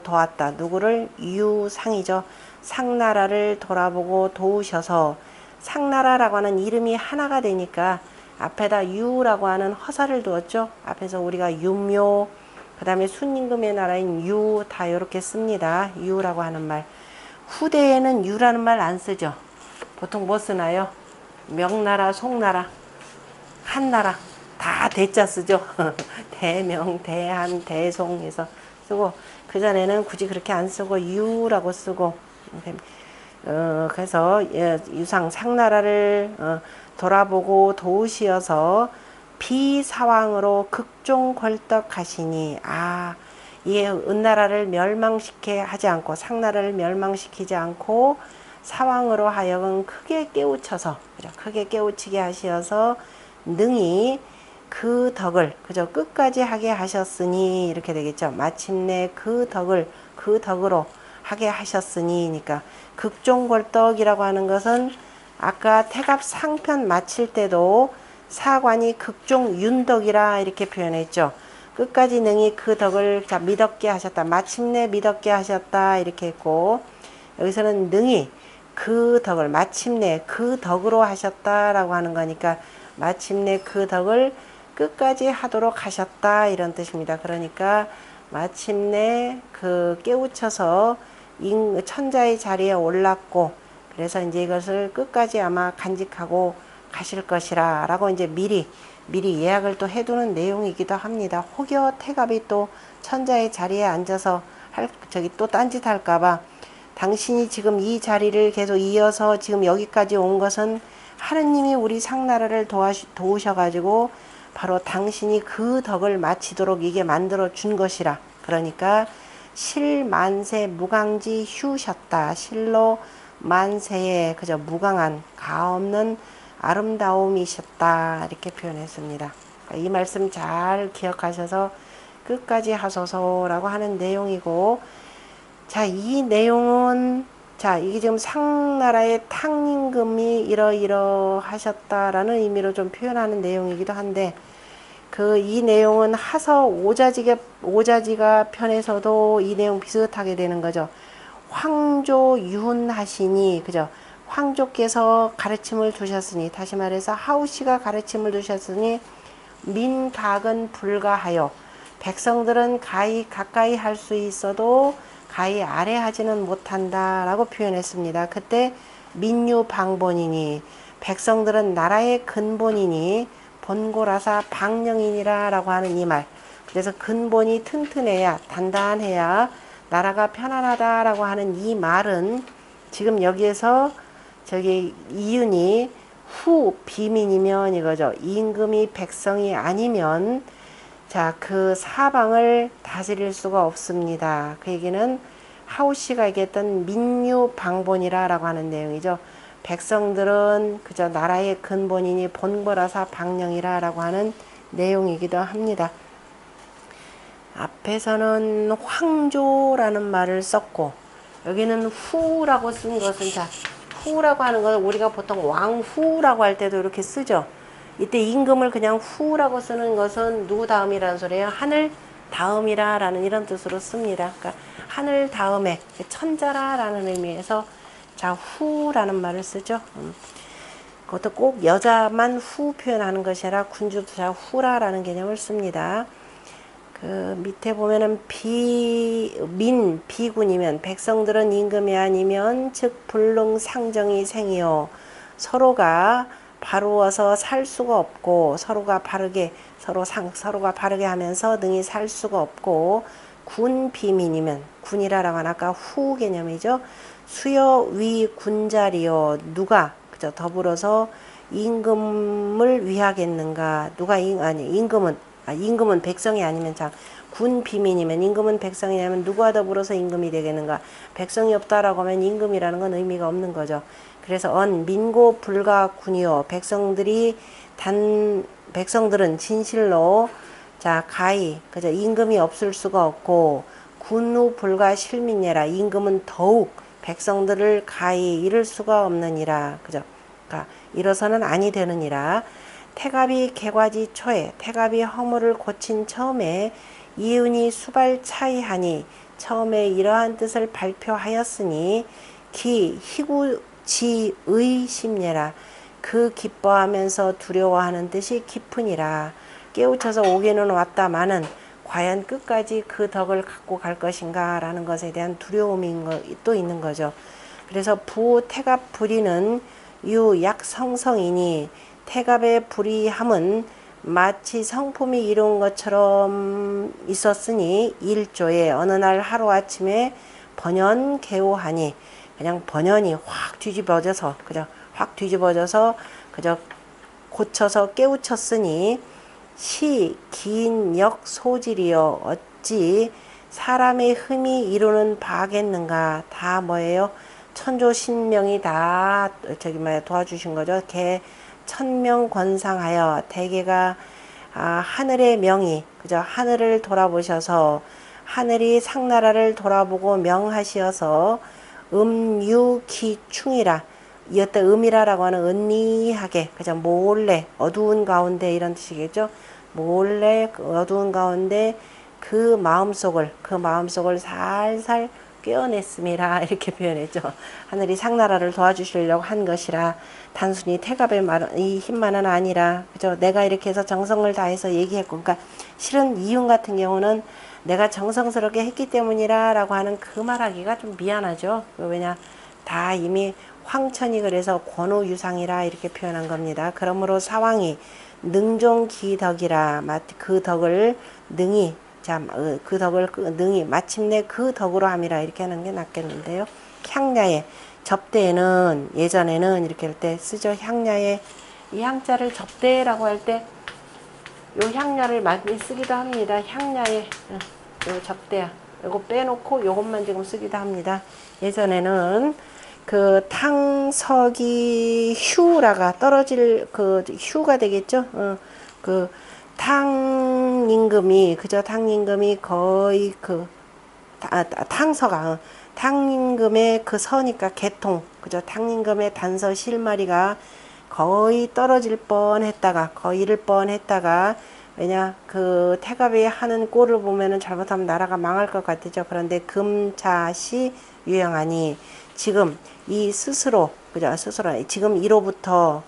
도왔다. 누구를? 유상이죠. 상나라를 돌아보고 도우셔서 상나라라고 하는 이름이 하나가 되니까 앞에다 유라고 하는 허사를 두었죠. 앞에서 우리가 유묘 그 다음에 순임금의 나라인 유 다 이렇게 씁니다. 유라고 하는 말. 후대에는 유라는 말 안 쓰죠. 보통 뭐 쓰나요? 명나라, 송나라, 한나라 다 대자 쓰죠. 대명, 대한, 대송해서 쓰고 그전에는 굳이 그렇게 안 쓰고 유라고 쓰고 그래서 유상 상나라를 돌아보고 도우시어서 비사왕으로 극종걸떡하시니 이 은나라를 멸망시켜 하지 않고 상나라를 멸망시키지 않고 사왕으로 하여금 크게 깨우쳐서 크게 깨우치게 하시어서 능히 그 덕을 그저 끝까지 하게 하셨으니 이렇게 되겠죠. 마침내 그 덕으로 하게 하셨으니니까 극종걸떡이라고 하는 것은 아까 태갑 상편 마칠 때도 사관이 극종윤덕이라 이렇게 표현했죠. 끝까지 능히 그 덕을 미덕게 하셨다. 마침내 미덕게 하셨다 이렇게 했고 여기서는 능히 그 덕을 마침내 그 덕으로 하셨다라고 하는 거니까 마침내 그 덕을 끝까지 하도록 하셨다 이런 뜻입니다. 그러니까 마침내 그 깨우쳐서 천자의 자리에 올랐고 그래서 이제 이것을 끝까지 아마 간직하고 가실 것이라 라고 이제 미리 예약을 또 해두는 내용이기도 합니다. 혹여 태갑이 또 천자의 자리에 앉아서 또 딴짓 할까봐 당신이 지금 이 자리를 계속 이어서 지금 여기까지 온 것은 하느님이 우리 상나라를 도우셔가지고 바로 당신이 그 덕을 마치도록 이게 만들어 준 것이라. 그러니까 실만세 무강지 휴셨다. 실로 만세에 그저 무강한 가없는 아름다움이셨다 이렇게 표현했습니다. 이 말씀 잘 기억하셔서 끝까지 하소서라고 하는 내용이고 자, 이 내용은 이게 지금 상나라의 탕임금이 이러하셨다라는 의미로 좀 표현하는 내용이기도 한데 이 내용은 하서 오자지가 편에서도 이 내용 비슷하게 되는 거죠. 황조 유훈하시니 그죠? 황조께서 가르침을 두셨으니 다시 말해서 하우씨가 가르침을 두셨으니 민각은 불가하여 백성들은 가까이 할 수 있어도 가히 아래하지는 못한다 라고 표현했습니다. 그때 민유방본이니 백성들은 나라의 근본이니 본고라사 방령이니라 라고 하는 이 말. 그래서 근본이 튼튼해야 단단해야 나라가 편안하다 라고 하는 이 말은 지금 여기에서 이윤이 후 비민이면 이거죠. 임금이 백성이 아니면 그 사방을 다스릴 수가 없습니다. 그 얘기는 하우씨가 얘기했던 민유방본이라 라고 하는 내용이죠. 백성들은 그저 나라의 근본이니 본거라사 방령이라 라고 하는 내용이기도 합니다. 앞에서는 황조라는 말을 썼고 여기는 후라고 쓴 것은 후라고 하는 건 우리가 보통 왕후라고 할 때도 이렇게 쓰죠. 이때 임금을 그냥 후라고 쓰는 것은 누구 다음이라는 소리예요? 하늘 다음이라라는 이런 뜻으로 씁니다. 그러니까 하늘 다음에 천자라라는 의미에서 자 후라는 말을 쓰죠. 그것도 꼭 여자만 후 표현하는 것이 아니라 군주도 자 후라라는 개념을 씁니다. 그 밑에 보면은 비군이면 백성들은 임금이 아니면 즉 불능 상정이 생이요 서로가 바루어서 살 수가 없고 서로가 바르게 서로가 바르게 하면서 능히 살 수가 없고 군 비민이면 군이라라고 하나 아까 후 개념이죠. 수여 위 군자리요 누가 그죠 더불어서 임금을 위하겠는가 누가 임금은 백성이 아니면 군 비민이면 임금은 백성이 아니면 누구와 더불어서 임금이 되겠는가 백성이 없다라고 하면 임금이라는 건 의미가 없는 거죠. 그래서 민고 불가 군이요 백성들은 진실로 가히 그죠 임금이 없을 수가 없고 군우 불가 실민예라 임금은 더욱 백성들을 가히 이룰 수가 없느니라 그죠. 그러니까 이뤄서는 아니 되느니라. 태갑이 개과지 초에 태갑이 허물을 고친 처음에 이윤이 수발 차이하니 처음에 이러한 뜻을 발표하였으니 희구지의 심예라 그 기뻐하면서 두려워하는 뜻이 깊으니라. 깨우쳐서 오기는 왔다마는 과연 끝까지 그 덕을 갖고 갈 것인가 라는 것에 대한 두려움이 또 있는 거죠. 그래서 태갑 불이는 약성성이니 태갑의 불이함은 마치 성품이 이룬 것처럼 있었으니 일조에 어느 날 하루아침에 번연개오하니 그냥 번연이 확 뒤집어져서 그저 고쳐서 깨우쳤으니 긴 역 소질이여 어찌 사람의 흠이 이루는 바겠는가. 다 뭐예요? 천조신명이 다 도와주신 거죠. 천명권상하여 대개가 하늘의 명이 그죠 하늘을 돌아보셔서 하늘이 상나라를 돌아보고 명하시어서 음유기충이라 이때 음이라라고 하는 은니하게 그죠 몰래 어두운 가운데 이런 뜻이겠죠. 몰래 어두운 가운데 그 마음속을 살살 꿰어냈음이라 이렇게 표현했죠. 하늘이 상나라를 도와주시려고 한 것이라 단순히 태갑의 이 힘만은 아니라 그죠. 내가 이렇게 해서 정성을 다해서 얘기했고 그러니까 실은 이윤 같은 경우는 내가 정성스럽게 했기 때문이라 라고 하는 그 말하기가 좀 미안하죠. 왜냐 다 이미 황천이 그래서 권우유상이라 이렇게 표현한 겁니다. 그러므로 사왕이 능종기덕이라 그 덕을 능히 마침내 그 덕으로 함이라 이렇게 하는 게 낫겠는데요. 향야에 접대에는 예전에는 이렇게 할 때 쓰죠. 향야에 이 향자를 접대라고 할 때 요 향야를 많이 쓰기도 합니다. 향야에 요 접대야 요거 빼놓고 요것만 지금 쓰기도 합니다. 예전에는 그 탕석이 휴라가 떨어질 그 휴가 되겠죠. 그 탕임금이 거의 탕임금의 그 서니까 개통 그죠. 탕임금의 단서 실마리가 거의 떨어질 뻔했다가 잃을 뻔했다가 왜냐 그 태갑이 하는 꼴을 보면은 잘못하면 나라가 망할 것 같죠. 그런데 금자시 유영하니 지금 이 스스로 지금 이로부터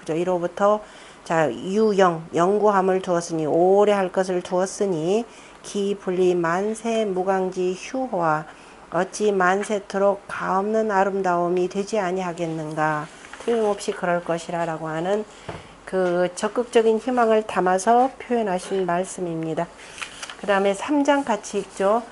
영구함을 두었으니 오래 할 것을 두었으니 기분리 만세 무강지 휴호와 어찌 만세토록 가없는 아름다움이 되지 아니하겠는가. 틀림없이 그럴 것이라 라고 하는 그 적극적인 희망을 담아서 표현하신 말씀입니다. 그 다음에 3장 같이 읽죠.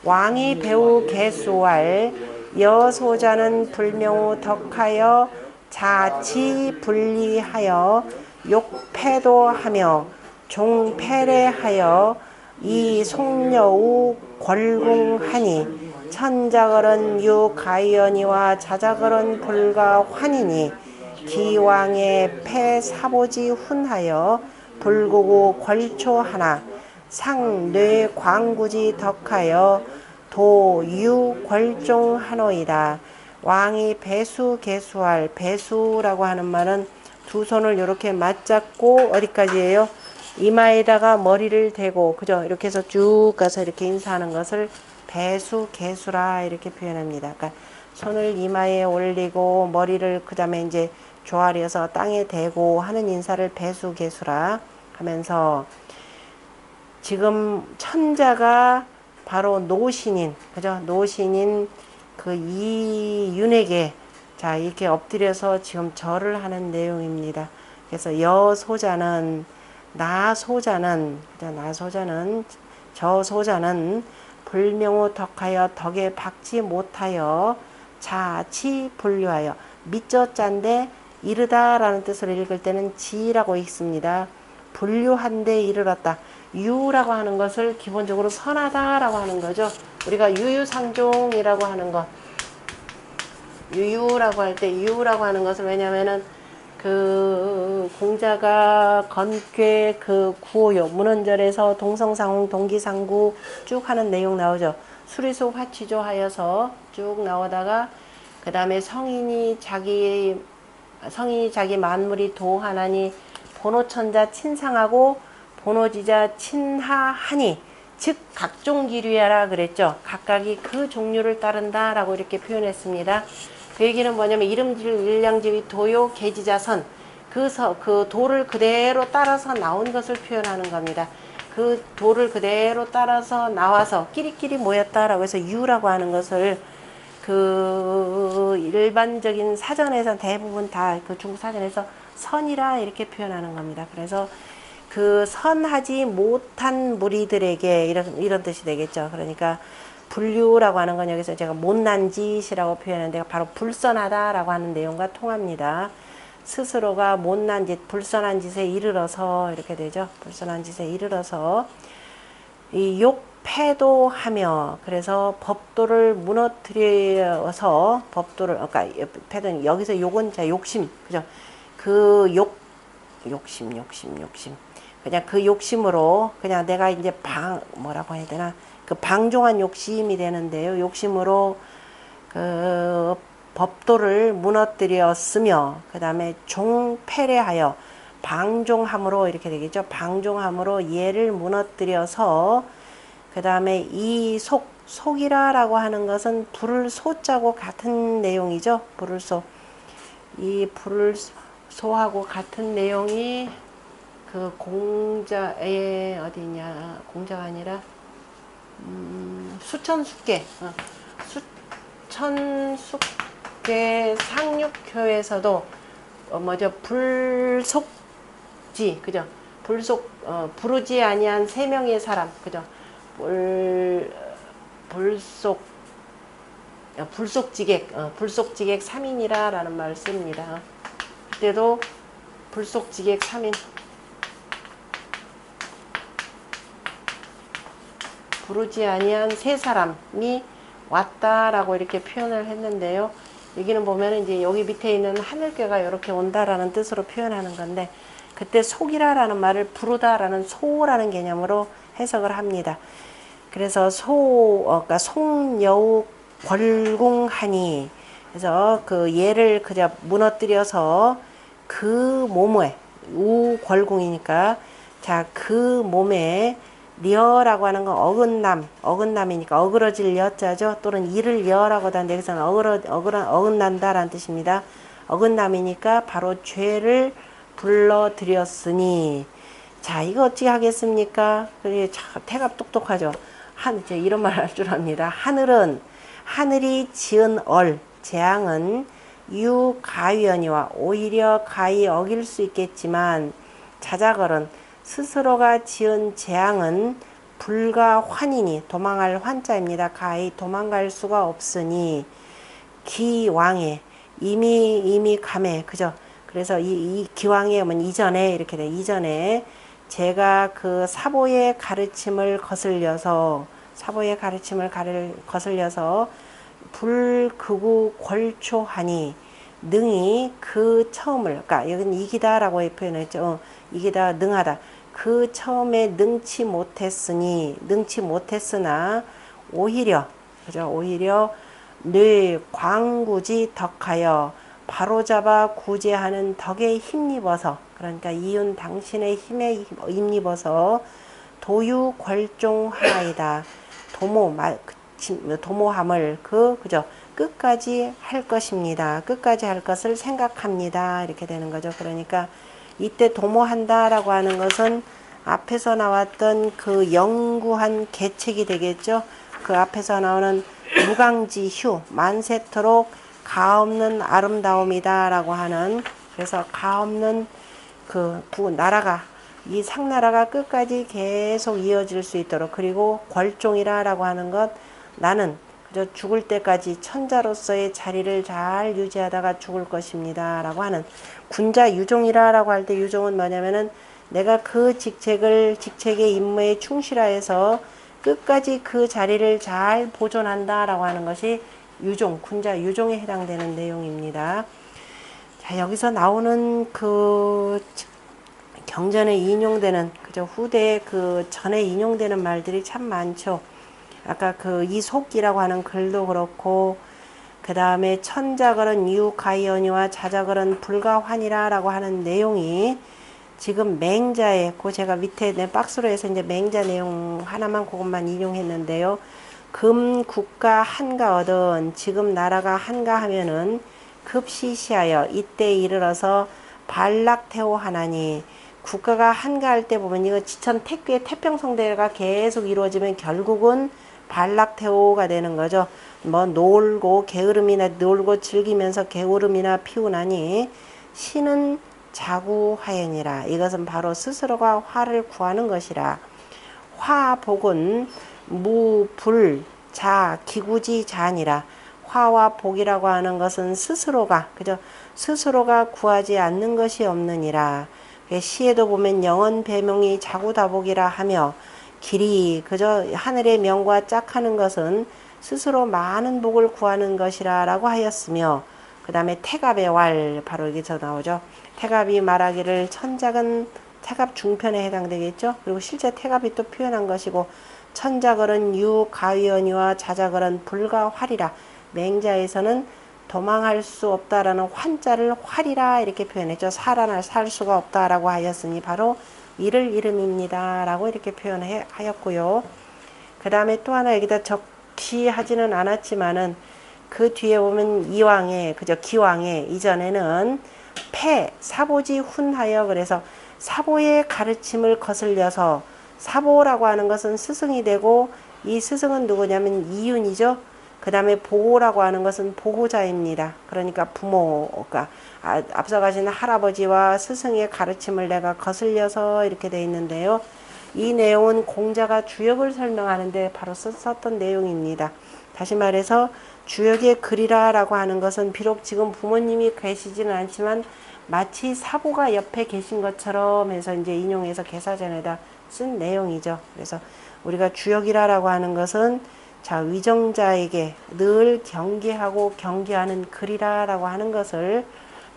왕이 배우 개수할 여소자는 불명우 덕하여 자치 분리하여 욕패도하며 종패례하여 이 송여우 권궁하니 천자걸은 유가연이와 자자걸은 불가환이니 기왕의 패사보지 훈하여 불구구 걸초하나 상뇌 광구지 덕하여 도유 걸종하노이다. 왕이 배수개수할. 배수라고 하는 말은 두 손을 이렇게 맞잡고 어디까지예요? 이마에다가 머리를 대고, 그죠? 이렇게 해서 쭉 가서 이렇게 인사하는 것을 배수개수라 이렇게 표현합니다. 그러니까 손을 이마에 올리고 머리를 그 다음에 이제 조아려서 땅에 대고 하는 인사를 배수개수라 하면서, 지금 천자가 바로 노신인, 그죠? 노신인 그 이윤에게 자 이렇게 엎드려서 지금 절을 하는 내용입니다. 그래서 여소자는, 나소자는, 그죠? 나소자는, 저소자는 불명우 덕하여 덕에 박지 못하여 자치 분류하여. 밑저자인데 이르다라는 뜻으로 읽을 때는 지라고 읽습니다. 분류한데 이르렀다. 유라고 하는 것을 기본적으로 선하다라고 하는 거죠. 우리가 유유상종이라고 하는 것, 유유라고 할 때 유라고 하는 것을, 왜냐면은 그 공자가 건괴 그 구호요 문헌절에서 동성상홍 동기상구 쭉 하는 내용 나오죠. 수리수 화치조 하여서 쭉 나오다가 그 다음에 성인이 자기 만물이 도하나니 본호천자 친상하고 본호지자 친하하니, 즉 각종 기류야라 그랬죠. 각각이 그 종류를 따른다라고 이렇게 표현했습니다. 그 얘기는 뭐냐면 이름질 일량지위 도요 계지자선, 그 도를 그대로 따라서 나온 것을 표현하는 겁니다. 그 도를 그대로 따라서 나와서 끼리끼리 모였다라고 해서 유라고 하는 것을 그 일반적인 사전에서 대부분 다 그 중국 사전에서 선이라 이렇게 표현하는 겁니다. 그래서 그 선하지 못한 무리들에게 이런 뜻이 되겠죠. 그러니까 불류라고 하는 건 여기서 제가 못난 짓이라고 표현하는데 바로 불선하다라고 하는 내용과 통합니다. 스스로가 못난 짓, 불선한 짓에 이르러서 이렇게 되죠. 불선한 짓에 이르러서 이 욕패도 하며, 그래서 법도를 무너뜨려서 법도를, 그러니까 패는 여기서 욕은 자 욕심, 그죠? 그 욕심. 그냥 그 욕심으로 그냥 내가 이제 뭐라고 해야 되나, 그 방종한 욕심이 되는데요. 욕심으로 그 법도를 무너뜨렸으며, 그 다음에 종패례하여, 방종함으로 이렇게 되겠죠. 방종함으로 얘를 무너뜨려서, 그 다음에 이 속이라라고 하는 것은 불을 소자고 같은 내용이죠. 불을 소. 이 불을 소하고 같은 내용이 그 공자의 어디냐, 공자가 아니라 수천숙계, 수천숙계 상륙효에서도 뭐죠, 불속지, 그죠? 부르지 아니한 세 명의 사람, 그죠? 불속지객 3인이라라는 말을 씁니다. 그때도 불속지객 3인, 부르지 아니한 세 사람이 왔다라고 이렇게 표현을 했는데요. 여기는 보면 이제 여기 밑에 있는 하늘괴가 이렇게 온다라는 뜻으로 표현하는 건데, 그때 속이라라는 말을 부르다라는 소라는 개념으로 해석을 합니다. 그래서 그러니까 송여우 궐궁하니, 그래서 그 얘를 그저 무너뜨려서 그 몸에, 우궐궁이니까 자 그 몸에, 리어라고 하는 건 어긋남이니까 어그러질 여자죠. 또는 이를 여라고도 하는데 여기서는 어긋난다라는 뜻입니다. 어긋남이니까 바로 죄를 불러들였으니, 자 이거 어찌 하겠습니까? 그게 참 태갑 똑똑하죠. 이제 이런 말 할 줄 압니다. 하늘이 지은 재앙은 유가위언이와 오히려 가히 어길 수 있겠지만, 자작얼은 스스로가 지은 재앙은 불가환이니, 도망할 환자입니다. 가히 도망갈 수가 없으니, 기왕에 이미 감에, 그죠? 그래서 이 기왕에 오면 이전에 이렇게 돼. 이전에 제가 그 사보의 가르침을 거슬려서 불극우 궐초하니, 능히 그 처음을, 그러니까 여기는 이기다라고 표현했죠. 이기다, 능하다. 그 처음에 능치 못했으나 오히려, 그죠? 오히려 뇌 광구지 덕하여 바로잡아 구제하는 덕에 힘입어서, 그러니까 이윤 당신의 힘에 힘입어서 도유 걸종하이다. 도모함을 그죠 끝까지 할 것입니다. 끝까지 할 것을 생각합니다. 이렇게 되는 거죠. 그러니까 이때 도모한다라고 하는 것은 앞에서 나왔던 그 영구한 계책이 되겠죠. 그 앞에서 나오는 무강지휴 만세토록 가없는 아름다움이다 라고 하는, 그래서 가없는 그 나라가, 이 상나라가 끝까지 계속 이어질 수 있도록, 그리고 걸종이라 라고 하는 것, 나는 그저 죽을 때까지 천자로서의 자리를 잘 유지하다가 죽을 것입니다 라고 하는, 군자 유종이라 라고 할 때 유종은 뭐냐면은 내가 그 직책의 임무에 충실하여서 끝까지 그 자리를 잘 보존한다 라고 하는 것이 유종, 군자 유종에 해당되는 내용입니다. 자, 여기서 나오는 그 경전에 인용되는, 그저 후대에 그 전에 인용되는 말들이 참 많죠. 아까 그 이속기라고 하는 글도 그렇고, 그 다음에 천자걸은 유가이언이와 자자걸은 불가환이라 라고 하는 내용이 지금 맹자에, 그 제가 밑에 내 박스로 해서 이제 맹자 내용 하나만 그것만 인용했는데요. 금 국가 한가하든, 지금 나라가 한가하면은 급시시하여 이때 이르러서 발락태호 하나니, 국가가 한가할 때 보면 이거 지천 태괴 태평성대가 계속 이루어지면 결국은 발락태호가 되는 거죠. 뭐 놀고 게으름이나 놀고 즐기면서 게으름이나 피우나니 신은 자구하연이라. 이것은 바로 스스로가 화를 구하는 것이라. 화복은 무불 자 기구지 자니라. 화와 복이라고 하는 것은 스스로가, 그저 스스로가 구하지 않는 것이 없느니라. 시에도 보면 영원 배명이 자구다복이라 하며, 길이 그저 하늘의 명과 짝하는 것은 스스로 많은 복을 구하는 것이라 라고 하였으며, 그 다음에 태갑의 왈, 바로 여기서 나오죠. 태갑이 말하기를, 천작은 태갑 중편에 해당되겠죠. 그리고 실제 태갑이 또 표현한 것이고, 천자걸은 유가위언이와 자자걸은 불가활이라. 맹자에서는 도망할 수 없다라는 환자를 활이라 이렇게 표현했죠. 살 수가 없다라고 하였으니 바로 이를 이름입니다 라고 이렇게 표현하였고요. 그 다음에 또 하나 여기다 적시하지는 않았지만은 그 뒤에 보면 이왕에, 그저 기왕에, 이전에는 사보지 훈하여, 그래서 사보의 가르침을 거슬려서, 사보라고 하는 것은 스승이 되고, 이 스승은 누구냐면 이윤이죠. 그 다음에 보호라고 하는 것은 보호자입니다. 그러니까 부모가, 앞서 가신 할아버지와 스승의 가르침을 내가 거슬려서 이렇게 되어 있는데요. 이 내용은 공자가 주역을 설명하는데 바로 썼던 내용입니다. 다시 말해서 주역의 글이라 라고 하는 것은 비록 지금 부모님이 계시지는 않지만 마치 사보가 옆에 계신 것처럼 해서 이제 인용해서 개사전에다 쓴 내용이죠. 그래서 우리가 주역이라 라고 하는 것은 자, 위정자에게 늘 경계하고 경계하는 글이라 라고 하는 것을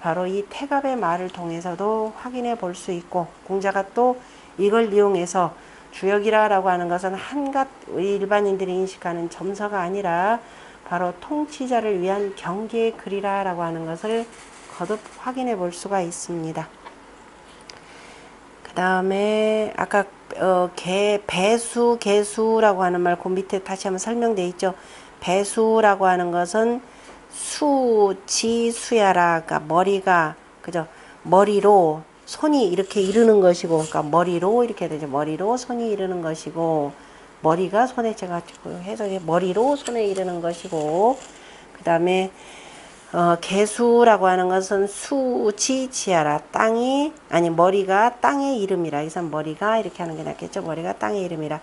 바로 이 태갑의 말을 통해서도 확인해 볼 수 있고, 공자가 또 이걸 이용해서 주역이라 라고 하는 것은 한갓 일반인들이 인식하는 점서가 아니라 바로 통치자를 위한 경계의 글이라 라고 하는 것을 거듭 확인해 볼 수가 있습니다. 그 다음에 아까 배수, 개수라고 하는 말 그 밑에 다시 한번 설명되어 있죠. 배수라고 하는 것은 수지수야라, 그러니까 머리가, 그죠? 머리로 손이 이렇게 이르는 것이고, 그러니까 머리로 이렇게 되죠. 머리로 손이 이르는 것이고, 머리가 손에, 제가 해서 머리로 손에 이르는 것이고, 그 다음에 개수라고 하는 것은 수지지하라. 땅이, 아니, 머리가 땅의 이름이라. 여기서 머리가 이렇게 하는 게 낫겠죠. 머리가 땅의 이름이라.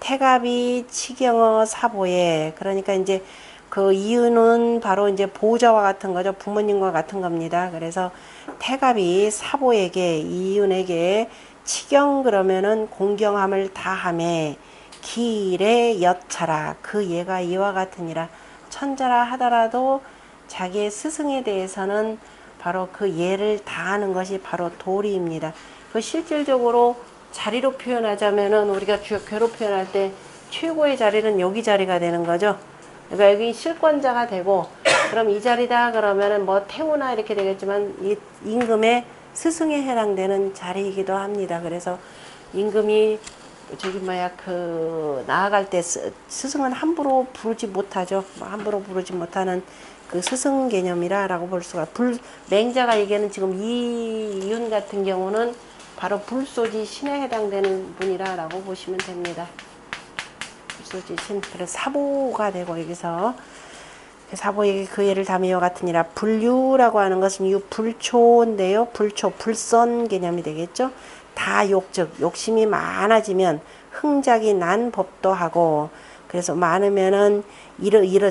태갑이 치경어 사보에, 그러니까 이제 그 이유는 바로 이제 보호자와 같은 거죠. 부모님과 같은 겁니다. 그래서 태갑이 사보에게, 이윤에게 치경, 그러면은 공경함을 다함에, 기일에 여차라. 그 예가 이와 같으니라. 천자라 하더라도 자기의 스승에 대해서는 바로 그 예를 다하는 것이 바로 도리입니다. 그 실질적으로 자리로 표현하자면은 우리가 주역교로 표현할 때 최고의 자리는 여기 자리가 되는 거죠. 그러니까 여기 실권자가 되고, 그럼 이 자리다 그러면은 뭐 태우나 이렇게 되겠지만, 이 임금의 스승에 해당되는 자리이기도 합니다. 그래서 임금이 저기 뭐야 나아갈 때 스승은 함부로 부르지 못하죠. 함부로 부르지 못하는 그 스승 개념이라고 볼 수가. 맹자가 얘기하는 지금 이윤 같은 경우는 바로 불소지 신에 해당되는 분이라고 보시면 됩니다. 불소지 신. 그래서 사보가 되고 여기서 사보에게 그 예를 담이와 같으니라. 불유라고 하는 것은 불초인데요. 불선 개념이 되겠죠. 다욕, 즉 욕심이 많아지면 흥작이 난 법도 하고, 그래서 많으면은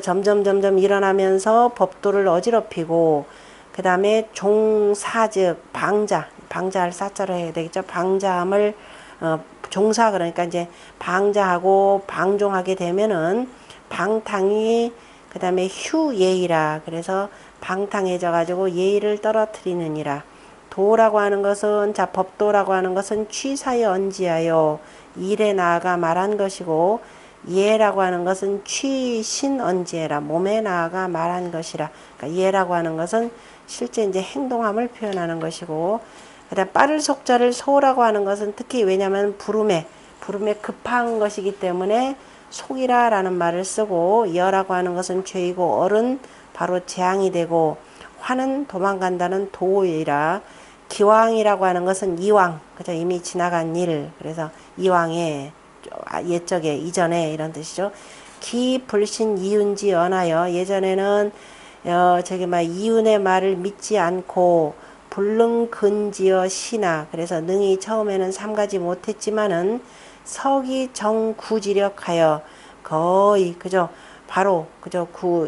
점점 일어나면서 법도를 어지럽히고, 그 다음에 종사, 즉 방자할 사자로 해야 되겠죠. 방자함을 종사, 그러니까 이제 방자하고 방종하게 되면은 방탕이, 그 다음에 휴예의라, 그래서 방탕해져 가지고 예의를 떨어뜨리느니라. 도라고 하는 것은, 자, 법도라고 하는 것은 취사에 언지하여 일에 나아가 말한 것이고, 예라고 하는 것은 취신 언지해라, 몸에 나아가 말한 것이라. 그러니까 예라고 하는 것은 실제 이제 행동함을 표현하는 것이고, 그다음 빠를 속자를 소라고 하는 것은 특히 왜냐하면 부름에 급한 것이기 때문에 속이라라는 말을 쓰고, 여라고 하는 것은 죄이고, 얼은 바로 재앙이 되고, 화는 도망간다는 도이라. 기왕이라고 하는 것은 이왕, 그죠? 이미 지나간 일. 그래서 이왕에, 옛적에, 이전에 이런 뜻이죠. 기불신 이윤지 언하여, 예전에는 이윤의 말을 믿지 않고 불능근지어 신하, 그래서 능히 처음에는 삼가지 못했지만은 서기 정구지력하여 거의, 그죠? 바로, 그죠?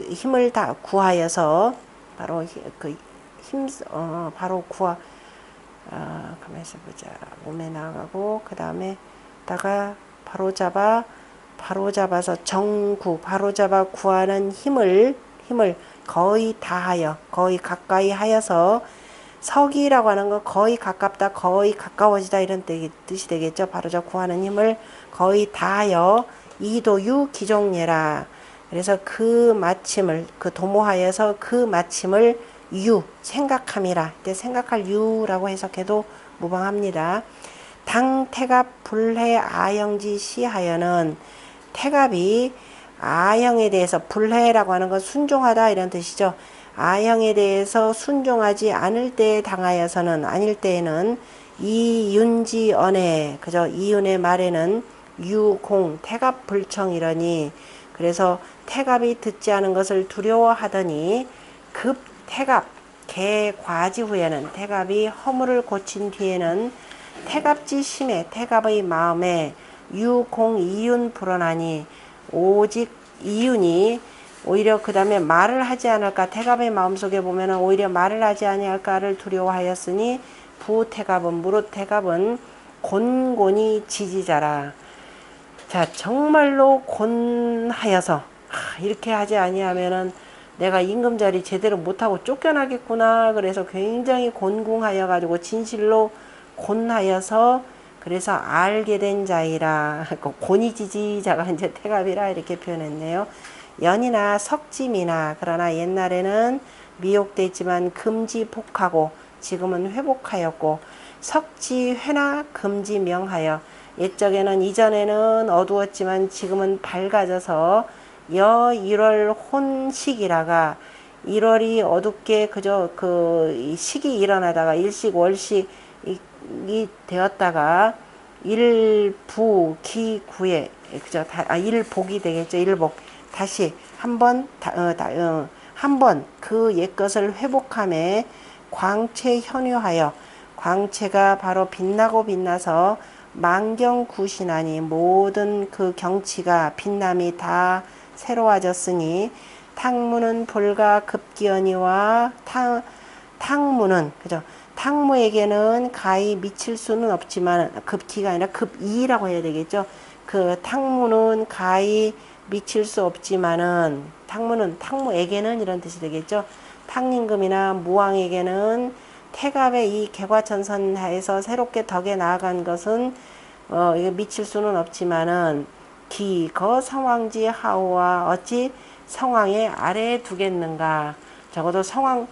힘을 다 구하여서 바로 바로 가만있어 보자. 몸에 나가고, 그 다음에 다가 바로잡아서 바로잡아 구하는 힘을 거의 다하여, 거의 가까이 하여서, 서기라고 하는 건 거의 가깝다, 거의 가까워지다 이런 뜻이 되겠죠. 바로잡아 구하는 힘을 거의 다하여 이도유 기종예라. 그래서 그 마침을, 도모하여서 그 마침을 생각함이라. 이때 생각할 유라고 해석해도 무방합니다. 당 태갑 불해 아영지 시하여는, 태갑이 아형에 대해서, 불해라고 하는 건 순종하다 이런 뜻이죠. 아형에 대해서 순종하지 않을 때에 당하여서는, 아닐 때에는 이윤지언에, 그죠? 이윤의 말에는 유공 태갑 불청이러니, 그래서 태갑이 듣지 않은 것을 두려워하더니 급 태갑 개과지 후에는, 태갑이 허물을 고친 뒤에는 태갑지 심에, 태갑의 마음에 유공 이윤 불어나니, 오직 이윤이 오히려 그 다음에 말을 하지 않을까, 태갑의 마음속에 보면은 오히려 말을 하지 아니할까를 두려워하였으니, 부태갑은, 무릇 태갑은 곤곤이 지지자라. 자, 정말로 곤하여서, 이렇게 하지 아니하면은 내가 임금자리 제대로 못하고 쫓겨나겠구나. 그래서 굉장히 곤궁하여 가지고 진실로 곤하여서, 그래서 알게 된 자이라. 곤이지지자가 이제 태갑이라 이렇게 표현했네요. 연이나 석짐이나, 그러나 옛날에는 미혹됐지만 금지복하고 지금은 회복하였고, 석지회나 금지명하여, 옛적에는, 이전에는 어두웠지만 지금은 밝아져서 여 1월 혼식이라가, 1월이 어둡게 그저 식이 일어나다가 일식 월식이 되었다가 일부 기구에, 그죠? 일복이 되겠죠. 일복. 다시 한번 그 옛것을 회복함에 광채 현유하여, 광채가 바로 빛나고 빛나서 만경구신하니, 모든 그 경치가 빛남이 다 새로워졌으니, 탕무는 불가 급기언이와 탕무는, 그죠? 탕무에게는 가히 미칠 수는 없지만, 급기가 아니라 급이라고 해야 되겠죠. 그 탕무는 가히 미칠 수 없지만은, 탕무에게는 이런 뜻이 되겠죠. 탕임금이나 무왕에게는 태갑의 이 개과천선하에서 새롭게 덕에 나아간 것은 미칠 수는 없지만은, 거 성왕지 하우와 어찌 성왕의 아래에 두겠는가. 적어도 성왕하고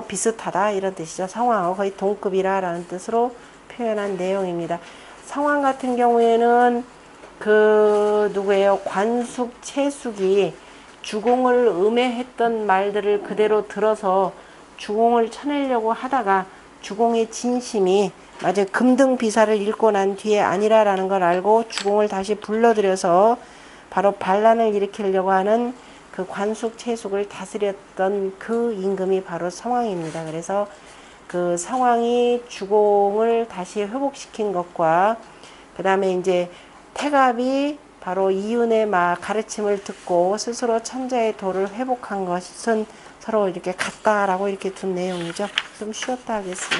비슷하다 이런 뜻이죠. 성왕하고 거의 동급이라 라는 뜻으로 표현한 내용입니다. 성왕 같은 경우에는 누구예요? 관숙, 채숙이 주공을 음해했던 말들을 그대로 들어서 주공을 쳐내려고 하다가 주공의 진심이 맞아요. 금등비사를 읽고 난 뒤에 아니라라는 걸 알고 주공을 다시 불러들여서 바로 반란을 일으키려고 하는 그 관숙, 채숙을 다스렸던 그 임금이 바로 성왕입니다. 그래서 그 성왕이 주공을 다시 회복시킨 것과 그 다음에 이제 태갑이 바로 이윤의 가르침을 듣고 스스로 천자의 도를 회복한 것은 서로 이렇게 같다라고 이렇게 둔 내용이죠. 좀 쉬었다 하겠습니다.